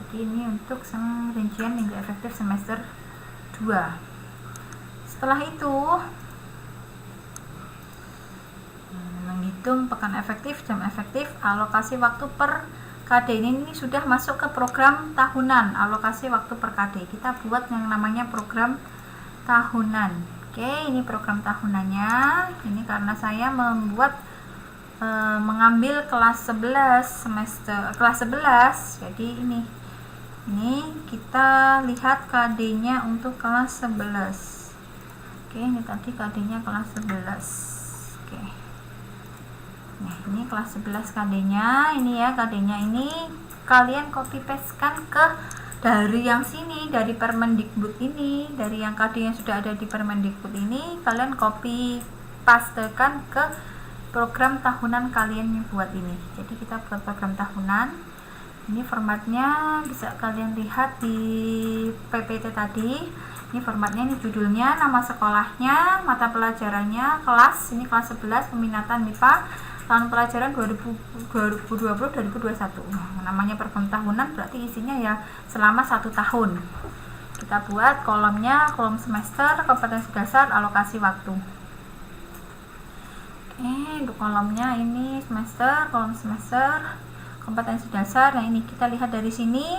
Jadi ini untuk rincian minggu efektif semester Setelah itu menghitung pekan efektif, jam efektif, alokasi waktu per KD. Ini sudah masuk ke program tahunan, alokasi waktu per KD. Kita buat yang namanya program tahunan. Oke, ini program tahunannya. Ini karena saya mengambil kelas 11 kelas 11. Jadi ini kita lihat KD-nya untuk kelas 11. Oke, ini tadi KD-nya kelas 11. Oke. Nah, ini kelas 11 KD-nya. Ini ya KD-nya ini kalian copy paste kan ke dari yang sini, dari Permendikbud ini, dari yang KD yang sudah ada di Permendikbud ini, kalian copy pastekan ke program tahunan kalian yang buat ini. Jadi kita buat program tahunan. Ini formatnya bisa kalian lihat di PPT tadi. Ini formatnya, ini judulnya, nama sekolahnya, mata pelajarannya, kelas, ini kelas 11 peminatan MIPA, tahun pelajaran 2020-2021. Namanya program tahunan berarti isinya ya selama 1 tahun. Kita buat kolomnya, kolom semester, kompetensi dasar, alokasi waktu. Untuk kolomnya ini semester, kolom semester, kompetensi dasar. Nah, ini kita lihat dari sini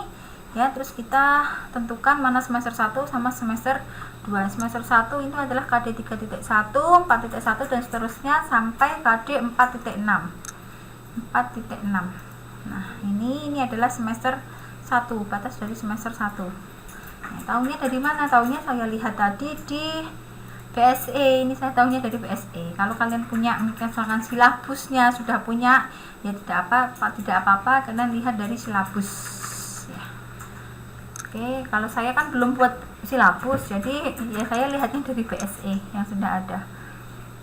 ya, terus kita tentukan mana semester 1 sama semester 2. Semester 1 itu adalah KD 3.1, 4.1 dan seterusnya sampai KD 4.6. Nah, ini adalah semester 1, batas dari semester 1. Nah, tahunya dari mana? Tahunya saya lihat tadi di BSE. Ini saya tahunya dari BSE. Kalau kalian punya misalkan silabusnya sudah punya, ya tidak apa-apa, kalian lihat dari silabus ya. Oke, kalau saya kan belum buat silabus, jadi ya saya lihatnya dari BSE yang sudah ada.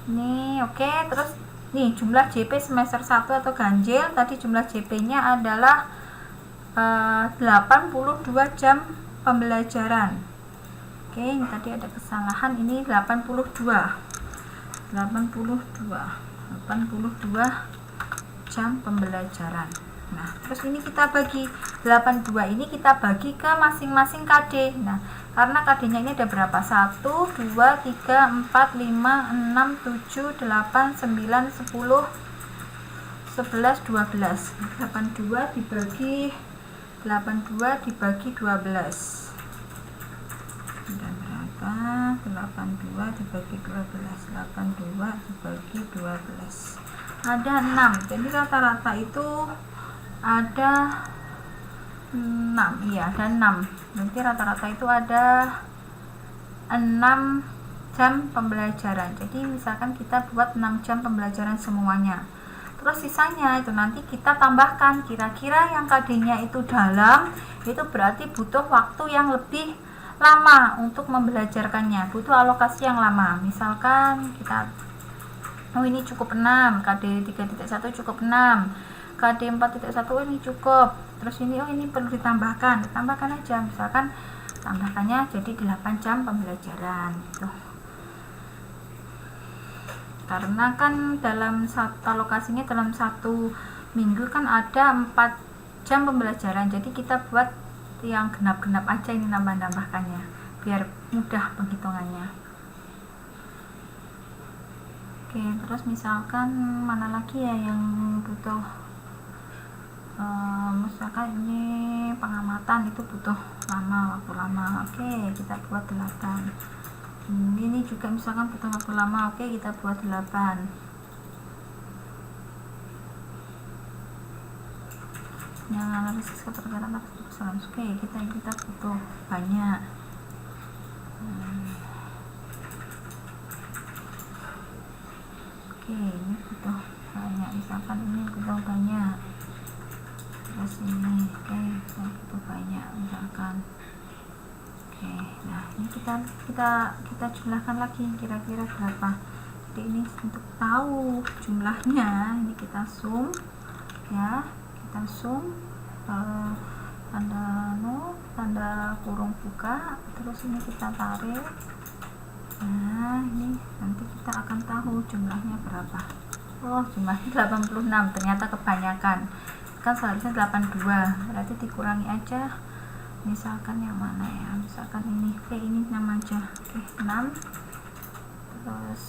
Ini oke, terus nih jumlah JP semester 1 atau ganjil. Tadi jumlah JP-nya adalah 82 jam pembelajaran. Oke, ini tadi ada kesalahan, ini 82 jam pembelajaran. Nah, terus ini kita bagi 82 ini kita bagi ke masing-masing KD. Nah, karena KD-nya ini ada berapa? 1, 2, 3, 4, 5, 6, 7, 8, 9, 10, 11, 12. 82 dibagi 12. Dan berapa? 82 dibagi 12. 82 dibagi 12. Ada 6. Jadi rata-rata itu ada 6. Iya, ada 6. Berarti rata-rata itu ada 6 jam pembelajaran. Jadi misalkan kita buat 6 jam pembelajaran semuanya. Terus sisanya itu nanti kita tambahkan kira-kira yang KD-nya itu dalam, itu berarti butuh waktu yang lebih lama untuk membelajarkannya, butuh alokasi yang lama. Misalkan kita ini cukup 6, KD 3.1 cukup 6, KD 4.1 ini cukup, terus ini ini perlu ditambahkan aja, misalkan tambahkannya jadi 8 jam pembelajaran gitu. Karena kan dalam alokasinya dalam 1 minggu kan ada 4 jam pembelajaran, jadi kita buat yang genap-genap aja, ini nambah-nambahkannya biar mudah penghitungannya. Oke, terus misalkan mana lagi ya yang butuh, misalkan ini pengamatan itu butuh waktu lama. Oke, kita buat 8. Ini juga misalkan butuh waktu lama. Oke, kita buat 8. Yang analisis keterkaitan persoalan. Oke, kita butuh banyak. Oke, ini butuh banyak, misalkan ini butuh banyak, terus ini oke, butuh banyak misalkan. Oke, nah ini kita jumlahkan lagi kira-kira berapa. Jadi ini untuk tahu jumlahnya, ini kita sum ya, kita sum tanda kurung buka, terus ini kita tarik. Nah, ini nanti kita akan tahu jumlahnya berapa. Oh, jumlahnya 86, ternyata kebanyakan. Kan seharusnya 82, berarti dikurangi aja misalkan yang mana ya, misalkan ini, oke ini 6 aja, oke 6, terus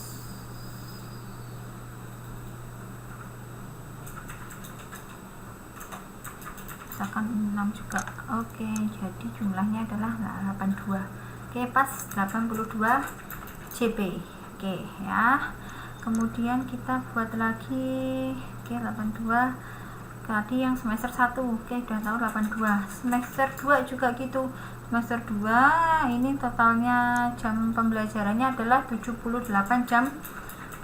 misalkan 6 juga, oke jadi jumlahnya adalah 82, oke pas 82 CP, oke ya. Kemudian kita buat lagi, oke 82 tadi yang semester 1, oke udah tahu 82. Semester 2 juga gitu, semester 2 ini totalnya jam pembelajarannya adalah 78 jam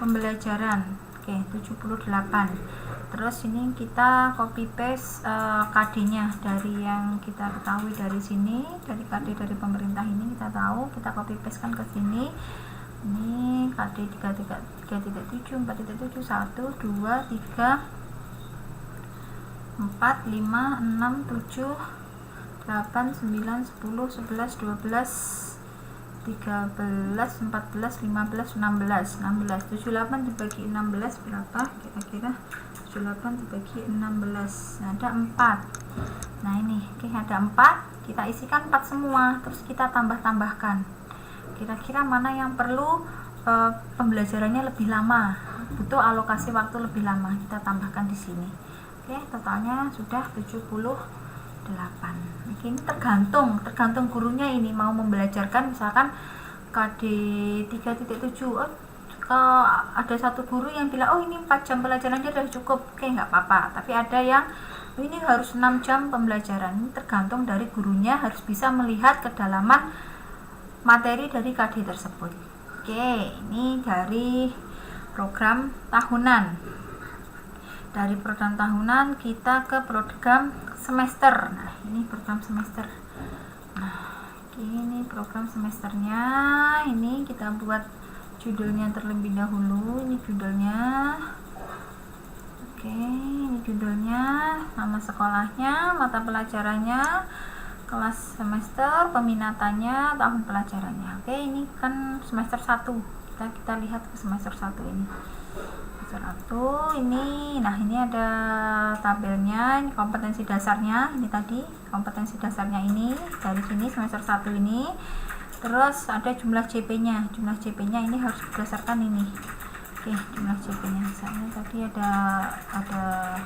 pembelajaran, oke 78. Terus ini kita copy paste KD nya dari yang kita ketahui dari sini, dari KD dari pemerintah ini kita tahu, kita copy paste kan ke sini. Ini KD 337, 4.7, 1, 2, 3, 4, 5, 6, 7, 8, 9, 10, 11, 12, 13, 14, 15, 16, 78 dibagi 16 berapa kira-kira? 78 dibagi 16, ada 4. Nah ini, oke ada 4, kita isikan 4 semua, terus kita tambah-tambahkan. Kira-kira mana yang perlu pembelajarannya lebih lama, butuh alokasi waktu lebih lama, kita tambahkan di sini. Oke, totalnya sudah 78. Oke, ini tergantung gurunya ini mau membelajarkan misalkan KD 3.7. Kalau ada satu guru yang bilang oh ini 4 jam pelajaran aja udah cukup, oke nggak apa-apa. Tapi ada yang ini harus 6 jam pembelajaran. Ini tergantung dari gurunya, harus bisa melihat kedalaman materi dari KD tersebut. Oke, ini dari program tahunan. Dari program tahunan kita ke program semester. Nah, ini program semester. Nah, ini program semesternya. Ini kita buat judulnya terlebih dahulu. Ini judulnya. Oke, ini judulnya, nama sekolahnya, mata pelajarannya, kelas semester, peminatannya, tahun pelajarannya. Oke, ini kan semester 1. Kita lihat ke semester 1 ini. Semester 1 ini, nah ini ada tabelnya, ini kompetensi dasarnya, ini tadi kompetensi dasarnya ini dari sini semester 1 ini. Terus ada jumlah CP-nya. Jumlah CP-nya ini harus berdasarkan ini. Oke, jumlah CP-nya. Misalnya tadi ada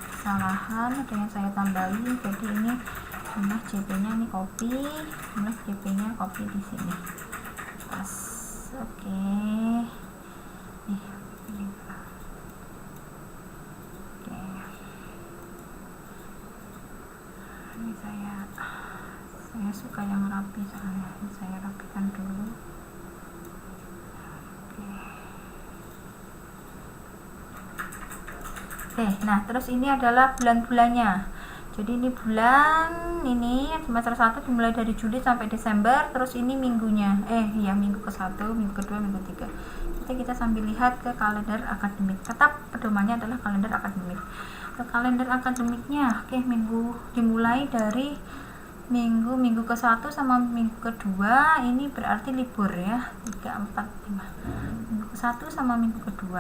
kesalahan, ada yang saya tambahin. Jadi ini jumlah CP-nya ini copy, jumlah CP-nya copy di sini. Pas. Oke. Nih, ini. Oke. Ini saya suka yang rapi soalnya. Saya rapikan dulu. Oke, nah terus ini adalah bulan-bulannya. Jadi ini bulan ini semester 1 dimulai dari Juli sampai Desember. Terus ini minggunya, minggu ke-1, minggu ke-2, minggu ke-3. Kita sambil lihat ke kalender akademik. Tetap pedomannya adalah kalender akademik. Ke kalender akademiknya, oke, minggu dimulai dari minggu ke-1 sama minggu ke-2 ini berarti libur ya. 3, 4, 5. Minggu ke-1 sama minggu ke-2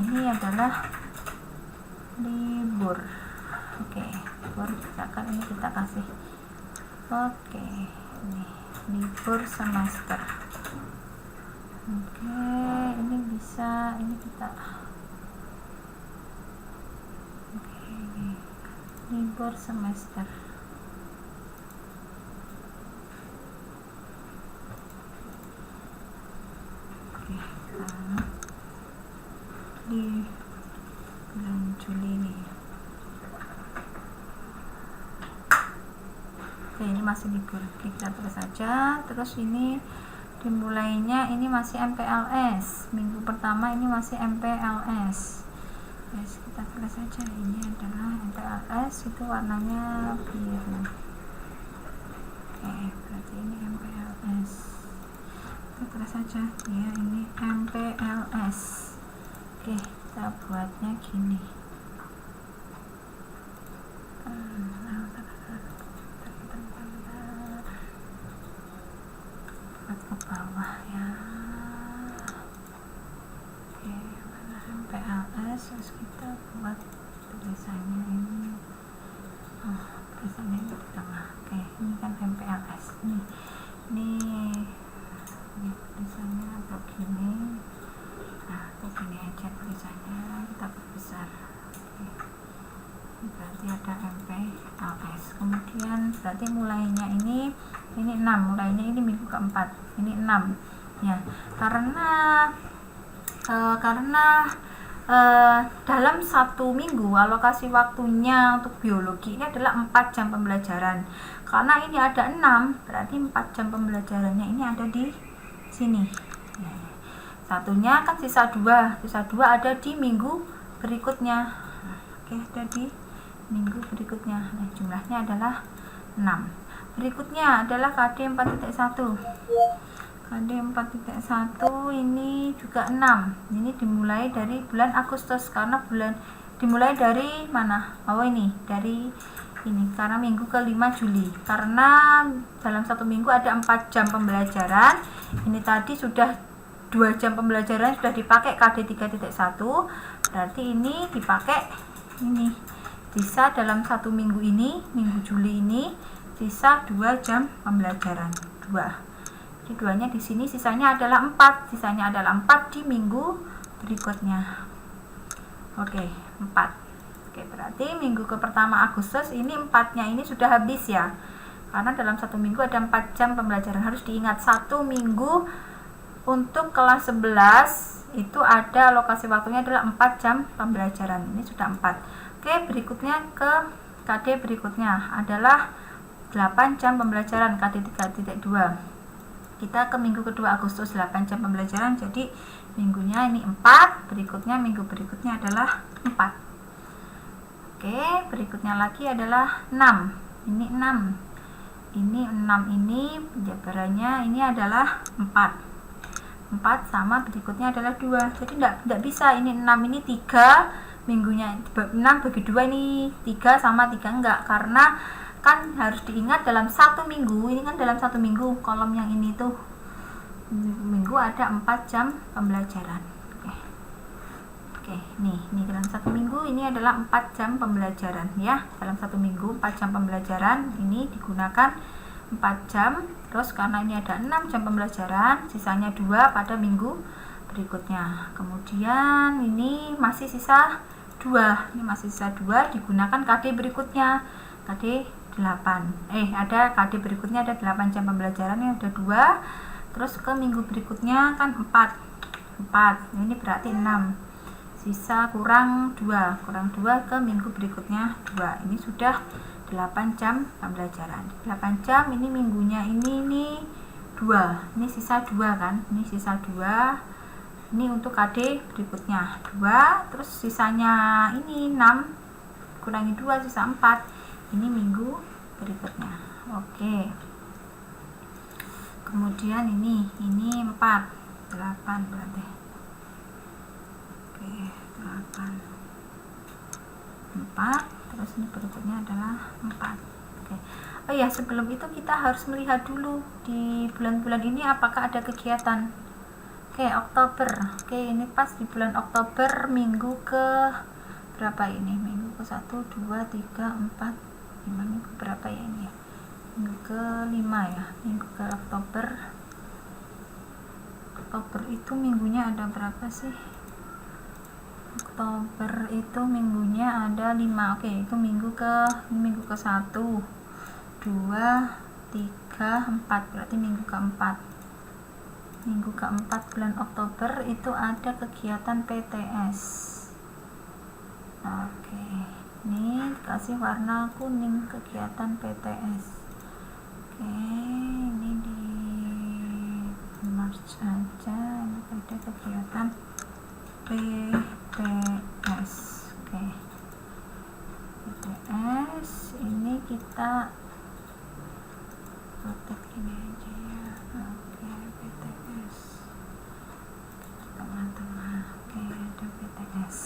ini adalah libur. Oke, libur misalkan ini kita kasih. Oke, ini libur semester. Oke, ini bisa, ini kita. Oke, ini libur semester. Oke, di bulan Juli ini. Oke, ini masih libur. Oke, kita tulis saja. Terus ini dimulainya ini masih MPLS. Minggu pertama ini masih MPLS. Yes, kita tulis saja ini adalah MPLS, itu warnanya biru. Oke, berarti ini MPLS. Kita tulis saja ya, ini MPLS. Oke, kita buatnya gini. Ke bawah ya. Oke, mana MPLS, terus kita buat tulisannya ini. tulisannya di tengah. Oke, ini kan MPLS ini tulisannya atau gini. Nah, atau gini aja tulisannya, kita perbesar. Oke. Ini berarti ada MPLS. Kemudian berarti mulainya ini 6, mulainya ini minggu keempat, ini 6 ya, karena dalam satu minggu alokasi waktunya untuk biologi ini adalah 4 jam pembelajaran. Karena ini ada 6, berarti 4 jam pembelajarannya ini ada di sini. Satunya kan sisa 2 ada di minggu berikutnya. Oke, ada di minggu berikutnya. Nah, jumlahnya adalah 6. Berikutnya adalah KD 4.1. KD 4.1 ini juga 6. Ini dimulai dari bulan Agustus, karena dimulai dari mana? Oh, ini dari ini karena minggu ke-5 Juli. Karena dalam satu minggu ada 4 jam pembelajaran. Ini tadi sudah 2 jam pembelajaran sudah dipakai KD 3.1. Berarti ini dipakai ini. Sisa dalam satu minggu ini, minggu Juli ini sisa 2 jam pembelajaran. 2. Jadi 2-nya di sini, sisanya adalah 4. Sisanya adalah 4 di minggu berikutnya. Oke, 4. Oke, berarti minggu ke pertama Agustus ini 4-nya ini sudah habis ya. Karena dalam satu minggu ada 4 jam pembelajaran. Harus diingat, satu minggu untuk kelas 11 itu ada alokasi waktunya adalah 4 jam pembelajaran. Ini sudah 4. Oke, berikutnya ke KD berikutnya adalah 8 jam pembelajaran, KD 3.2. Kita ke minggu kedua Agustus 8 jam pembelajaran, jadi minggunya ini 4, berikutnya minggu berikutnya adalah 4. Oke, berikutnya lagi adalah 6. Ini 6. Ini 6 ini penjabarannya ini adalah 4. 4 sama berikutnya adalah 2. Jadi enggak bisa ini 6 ini 3, minggunya 6 bagi 2 ini 3 sama 3 enggak, karena kan harus diingat dalam satu minggu, ini kan dalam satu minggu, kolom yang ini tuh minggu ada 4 jam pembelajaran. Oke, nih dalam satu minggu ini adalah 4 jam pembelajaran ya. Dalam satu minggu 4 jam pembelajaran ini digunakan 4 jam. Terus karena ini ada 6 jam pembelajaran, sisanya 2 pada minggu berikutnya. Kemudian ini masih sisa 2. Ini masih sisa 2 digunakan KD berikutnya. KD 8. Ada KD berikutnya ada 8 jam pembelajaran, yang ada 2. Terus ke minggu berikutnya kan 4. Ini berarti 6. Sisa kurang 2 ke minggu berikutnya 2. Ini sudah 8 jam pembelajaran. 8 jam ini minggunya ini 2. Ini sisa 2 kan? Ini sisa 2. Ini untuk KD berikutnya 2. Terus sisanya ini 6 kurangi 2 sisa 4. Ini minggu berikutnya. Oke. Kemudian ini 4, 8 berarti. Oke, 8. 4, terus ini berikutnya adalah 4. Oke. Oh ya, sebelum itu kita harus melihat dulu di bulan-bulan ini apakah ada kegiatan. Oke, Oktober. Oke, ini pas di bulan Oktober minggu ke berapa ini? Minggu ke 1, 2, 3, 4, 5, minggu berapa ya ini ya? Minggu ke-5 ya. Minggu ke Oktober itu minggunya ada berapa sih? Oktober itu minggunya ada 5. Oke, itu minggu ke 1, 2, 3, 4. Berarti minggu keempat. Minggu keempat bulan Oktober itu ada kegiatan PTS. Oke. Ini dikasih warna kuning, kegiatan PTS. Oke, ini di March aja. Ini ada kegiatan PTS. Oke, PTS ini kita buat ini aja ya. Oke, PTS tengah-tengah. Oke, ada PTS.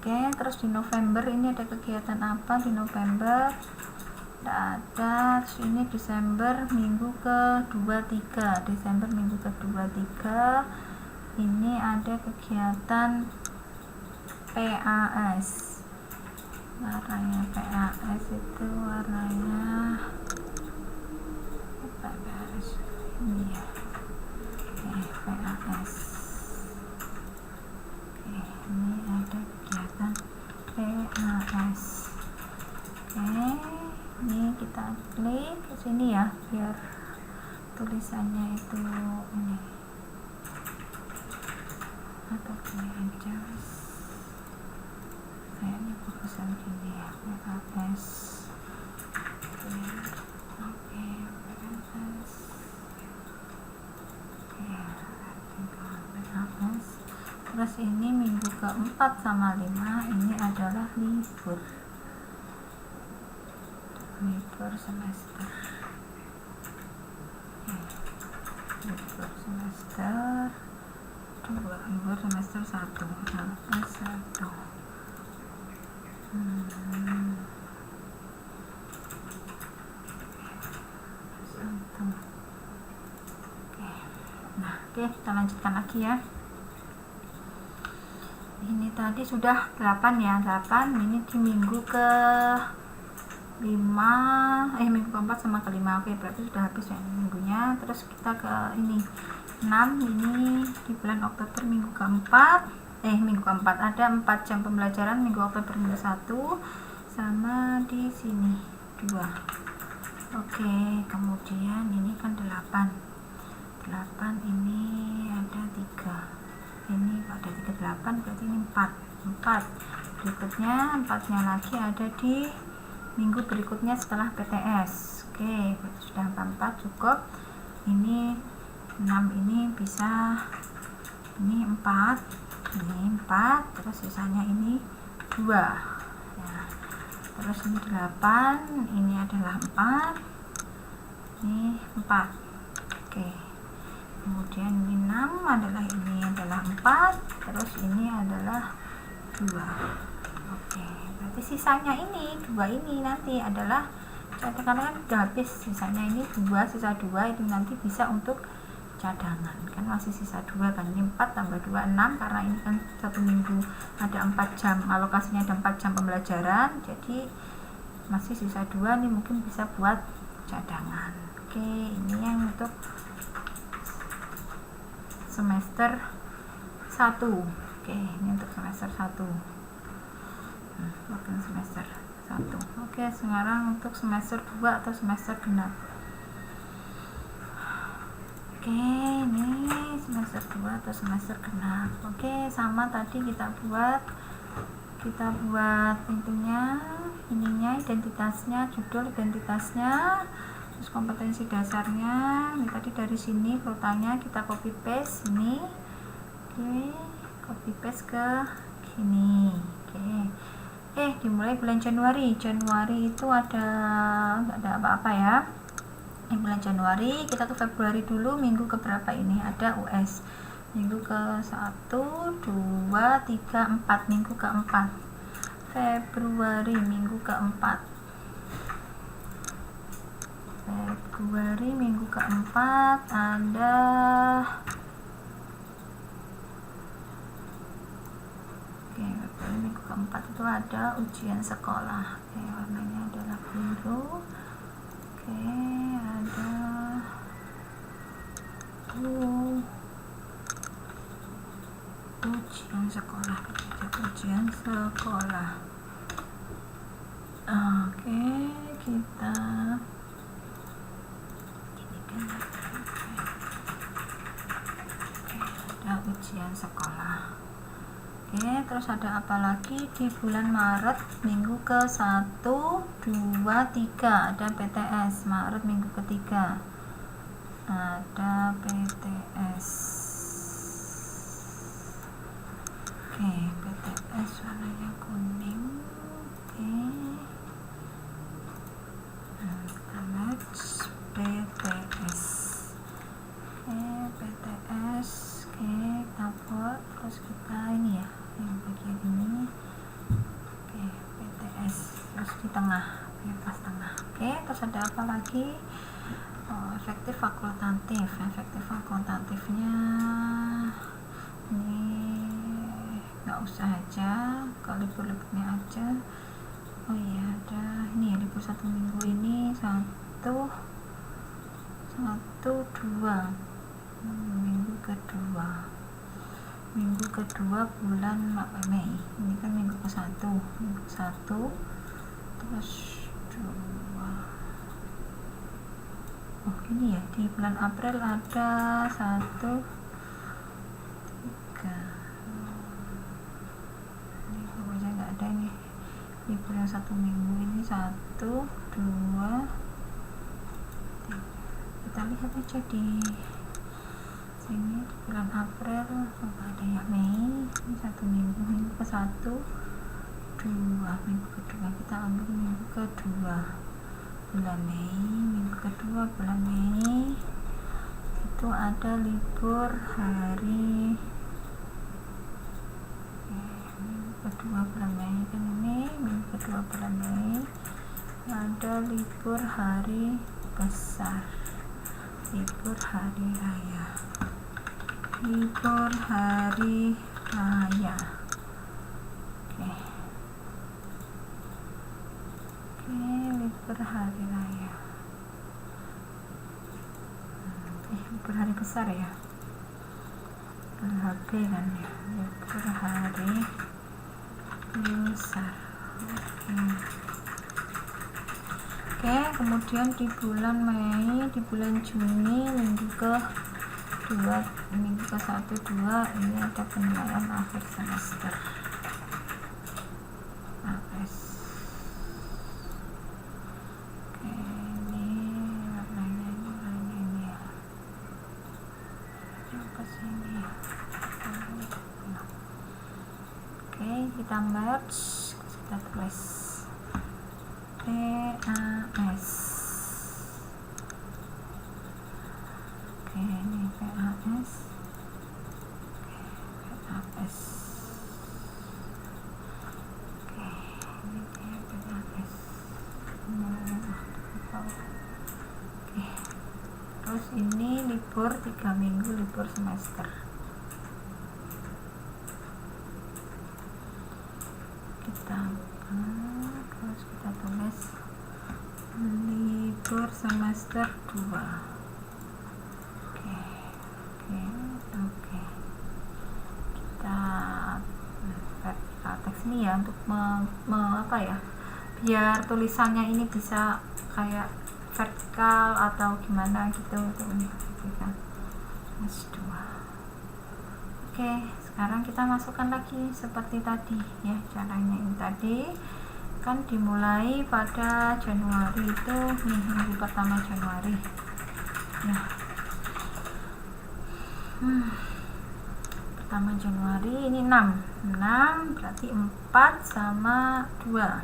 Oke, terus di November ini ada kegiatan apa? Di November ada, terus ini Desember minggu ke-23. Desember minggu ke-23 ini ada kegiatan PAS. warnanya PAS itu warnanya PAS ini ya. PAS. Ini ada kegiatan PAS. Ini kita klik ke sini ya, biar tulisannya itu ini atau gini aja, kayaknya bagusan gini ya, PAS. Oke, PAS. PAS. Terus ini minggu keempat sama 5 ini adalah libur semester. Libur semester 2, libur semester 1, S1. Oke, kita lanjutkan lagi ya. Ini tadi sudah 8 ya, 8. Ini di minggu ke 5, minggu keempat sama kelima. Oke, berarti sudah habis ya minggunya. Terus kita ke ini 6, ini di bulan Oktober minggu keempat. Minggu keempat ada 4 jam pembelajaran minggu Oktober minggu 1, sama di sini 2. Oke, kemudian ini kan 8 ini ada 3. Ini ada 38, berarti ini 4. Berikutnya 4-nya lagi ada di minggu berikutnya setelah PTS. Oke, berarti sudah 4 cukup. Ini 6 ini bisa, ini 4, terus sisanya ini 2 ya. Terus ini 8, ini adalah 4, ini 4. Oke, kemudian ini 6 adalah 4, terus ini adalah 2. Oke, berarti sisanya ini 2 ini nanti adalah, karena kan udah habis, sisanya ini 2, sisa 2 itu nanti bisa untuk cadangan, kan masih sisa 2 kan. Ini 4 tambah 2, 6, karena ini kan 1 minggu ada 4 jam, alokasinya ada 4 jam pembelajaran, jadi masih sisa 2 nih, mungkin bisa buat cadangan. Oke, ini yang untuk semester 1. Oke, ini untuk semester 1. Bukan semester 1. Oke, sekarang untuk semester 2 atau semester genap. Oke, ini semester 2 atau semester genap. Oke, sama tadi kita buat intinya, ininya, identitasnya, judul identitasnya, terus kompetensi dasarnya. Ini tadi dari sini perutanya kita copy paste ini. Oke, copy paste ke sini. Oke, dimulai bulan Januari itu nggak ada apa-apa ya. Ini bulan Januari, kita ke Februari dulu, minggu ke berapa ini? Ada US. Minggu ke 1, 2, 3, 4, minggu keempat. Februari minggu keempat. Februari minggu keempat ada Februari minggu keempat itu ada ujian sekolah. Warnanya adalah biru. Ada ujian sekolah. Kita ada ujian sekolah. Terus ada apa lagi di bulan Maret minggu ke 1, 2, 3 ada PTS. Maret minggu ketiga ada PTS. PTS warnanya kuning. PTS. PTS. Kita buat, terus kita ini ya, yang bagian ini. PTS, terus di tengah, pas tengah. Terus ada apa lagi? Efektif fakultatifnya ini nggak usah aja, ke libur-liburnya aja. oh iya, ada ini ya, libur 1 minggu ini 1, 2 minggu kedua bulan Mei. Ini kan minggu ke-1, terus 2. Oh gini ya, di bulan April ada 1, 3. Ini pokoknya nggak ada ini libur yang 1 minggu ini 1, 2, 3. Kita lihat aja di sini di bulan April apa ada ya, Mei ini 1 minggu, minggu ke-1, 2, minggu kedua kita ambil minggu kedua bulan Mei. Minggu kedua bulan Mei itu ada libur hari minggu kedua bulan Mei kan ini minggu kedua bulan Mei ada libur hari besar, libur hari raya, libur hari raya. Libur hari raya, libur hari besar ya, LHB kan ya, libur hari besar. Oke, kemudian di bulan Mei, di bulan Juni minggu ke-2, minggu ke-1, 2 ini ada penilaian akhir semester. Kita merge, kita tulis PAS. Oke, ini PAS. PAS. Oke, ini PAS. Oke. Terus ini libur 3 minggu, libur semester. Terus kita tulis libur semester 2. Oke. Kita vertikal teks ini ya untuk apa ya, biar tulisannya ini bisa kayak vertikal atau gimana gitu ini vertikal S2. Oke, sekarang kita masukkan lagi seperti tadi ya, caranya ini tadi kan dimulai pada Januari itu nih, minggu pertama Januari. Nah, pertama Januari ini 6 berarti 4 sama 2.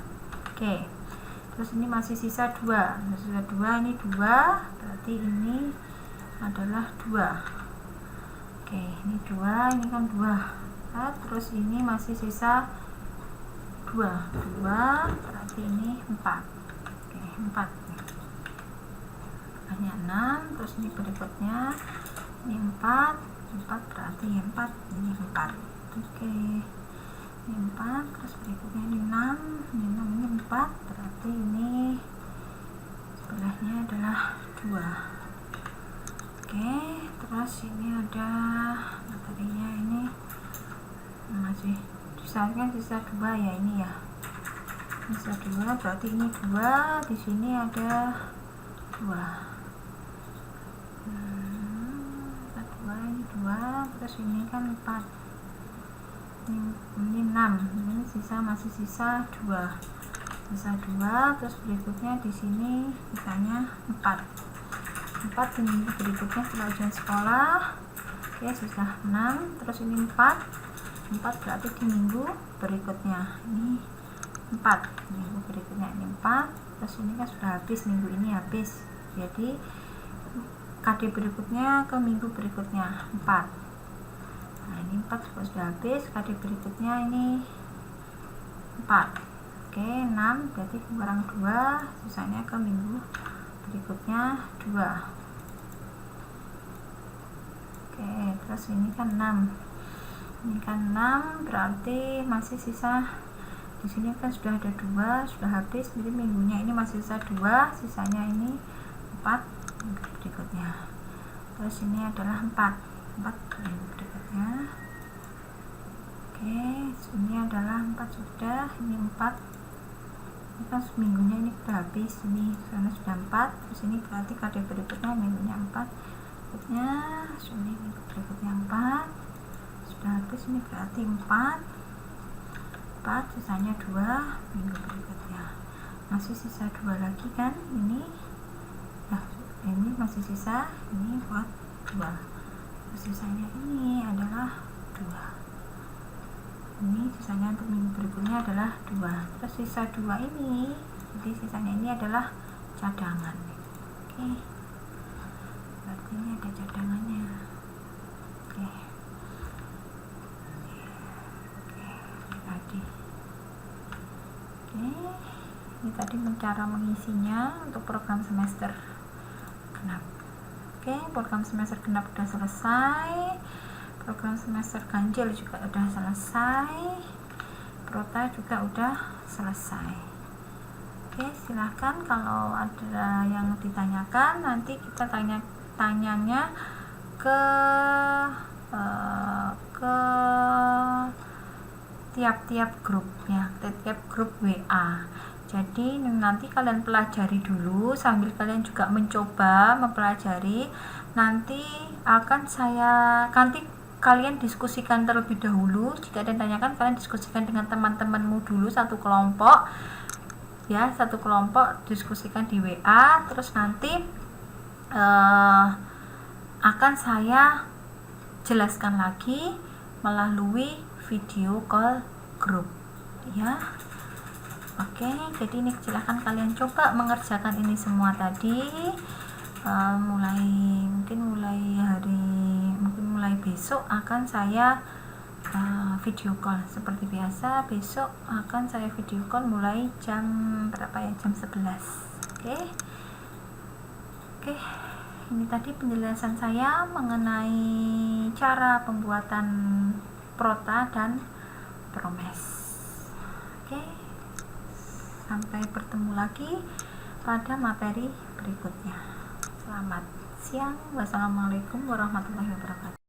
Oke, terus ini masih sisa 2, sisa 2 ini 2 berarti ini adalah 2. Oke, ini 2, ini kan 2. Nah, terus ini masih sisa 2 berarti ini 4. Oke, 4 hanya 6, terus ini berikutnya ini 4 berarti 4, ini 4. Oke, ini 4, terus berikutnya ini 6, ini 4 berarti ini sebelahnya adalah 2. Oke, terus ini ada materinya, ini masih sisanya sisa 2 ya, ini ya sisa 2 berarti ini 2, di sini ada 2. Ini 2, terus ini kan 4, ini 6, ini masih sisa 2, terus berikutnya di sini sisanya 4 di minggu berikutnya setelah ujian sekolah. Oke, sisa 6, terus ini 4 berarti di minggu berikutnya ini 4, minggu berikutnya ini 4, terus ini kan sudah habis, minggu ini habis, jadi KD berikutnya ke minggu berikutnya 4. Nah, ini 4 sudah habis, KD berikutnya ini 4. Oke, 6 berarti kurang 2, sisanya ke minggu berikutnya 2. Oke, terus ini kan 6, berarti masih sisa Di sini kan sudah ada 2, sudah habis, jadi minggunya ini masih sisa 2, sisanya ini 4 minggu berikutnya. Terus ini adalah 4 minggu berikutnya. Oke, ini adalah 4 sudah, ini 4. Ini kan minggunya ini sudah habis, ini karena sudah 4, terus ini berarti kode berikutnya minggunya 4, berikutnya ini minggu berikutnya 4, sudah habis, ini berarti 4, sisanya 2 minggu berikutnya. Masih sisa 2 lagi kan, ini nah ini masih sisa, ini buat 2, sisanya ini adalah 2, ini sisanya untuk minggu berikutnya adalah 2, terus sisa 2 ini, jadi sisanya ini adalah cadangan. Oke, berarti ini ada cadangannya. Oke, tadi ini tadi cara mengisinya untuk program semester genap. Oke, program semester genap sudah selesai, program semester ganjil juga udah selesai, Prota juga udah selesai. Oke, silahkan kalau ada yang ditanyakan, nanti kita tanyanya ke tiap-tiap grup ya, tiap grup WA. Jadi nanti kalian pelajari dulu sambil kalian juga mencoba mempelajari. Nanti kalian diskusikan terlebih dahulu. Jika ada yang tanyakan, kalian diskusikan dengan teman-temanmu dulu, satu kelompok ya, satu kelompok diskusikan di WA. Terus nanti akan saya jelaskan lagi melalui video call grup ya. Oke, jadi ini silahkan kalian coba mengerjakan ini semua tadi, mulai besok akan saya video call seperti biasa. Besok akan saya video call mulai jam berapa ya, jam 11. Oke, ini tadi penjelasan saya mengenai cara pembuatan Prota dan Promes. Oke, sampai bertemu lagi pada materi berikutnya. Selamat siang. Wassalamualaikum warahmatullahi wabarakatuh.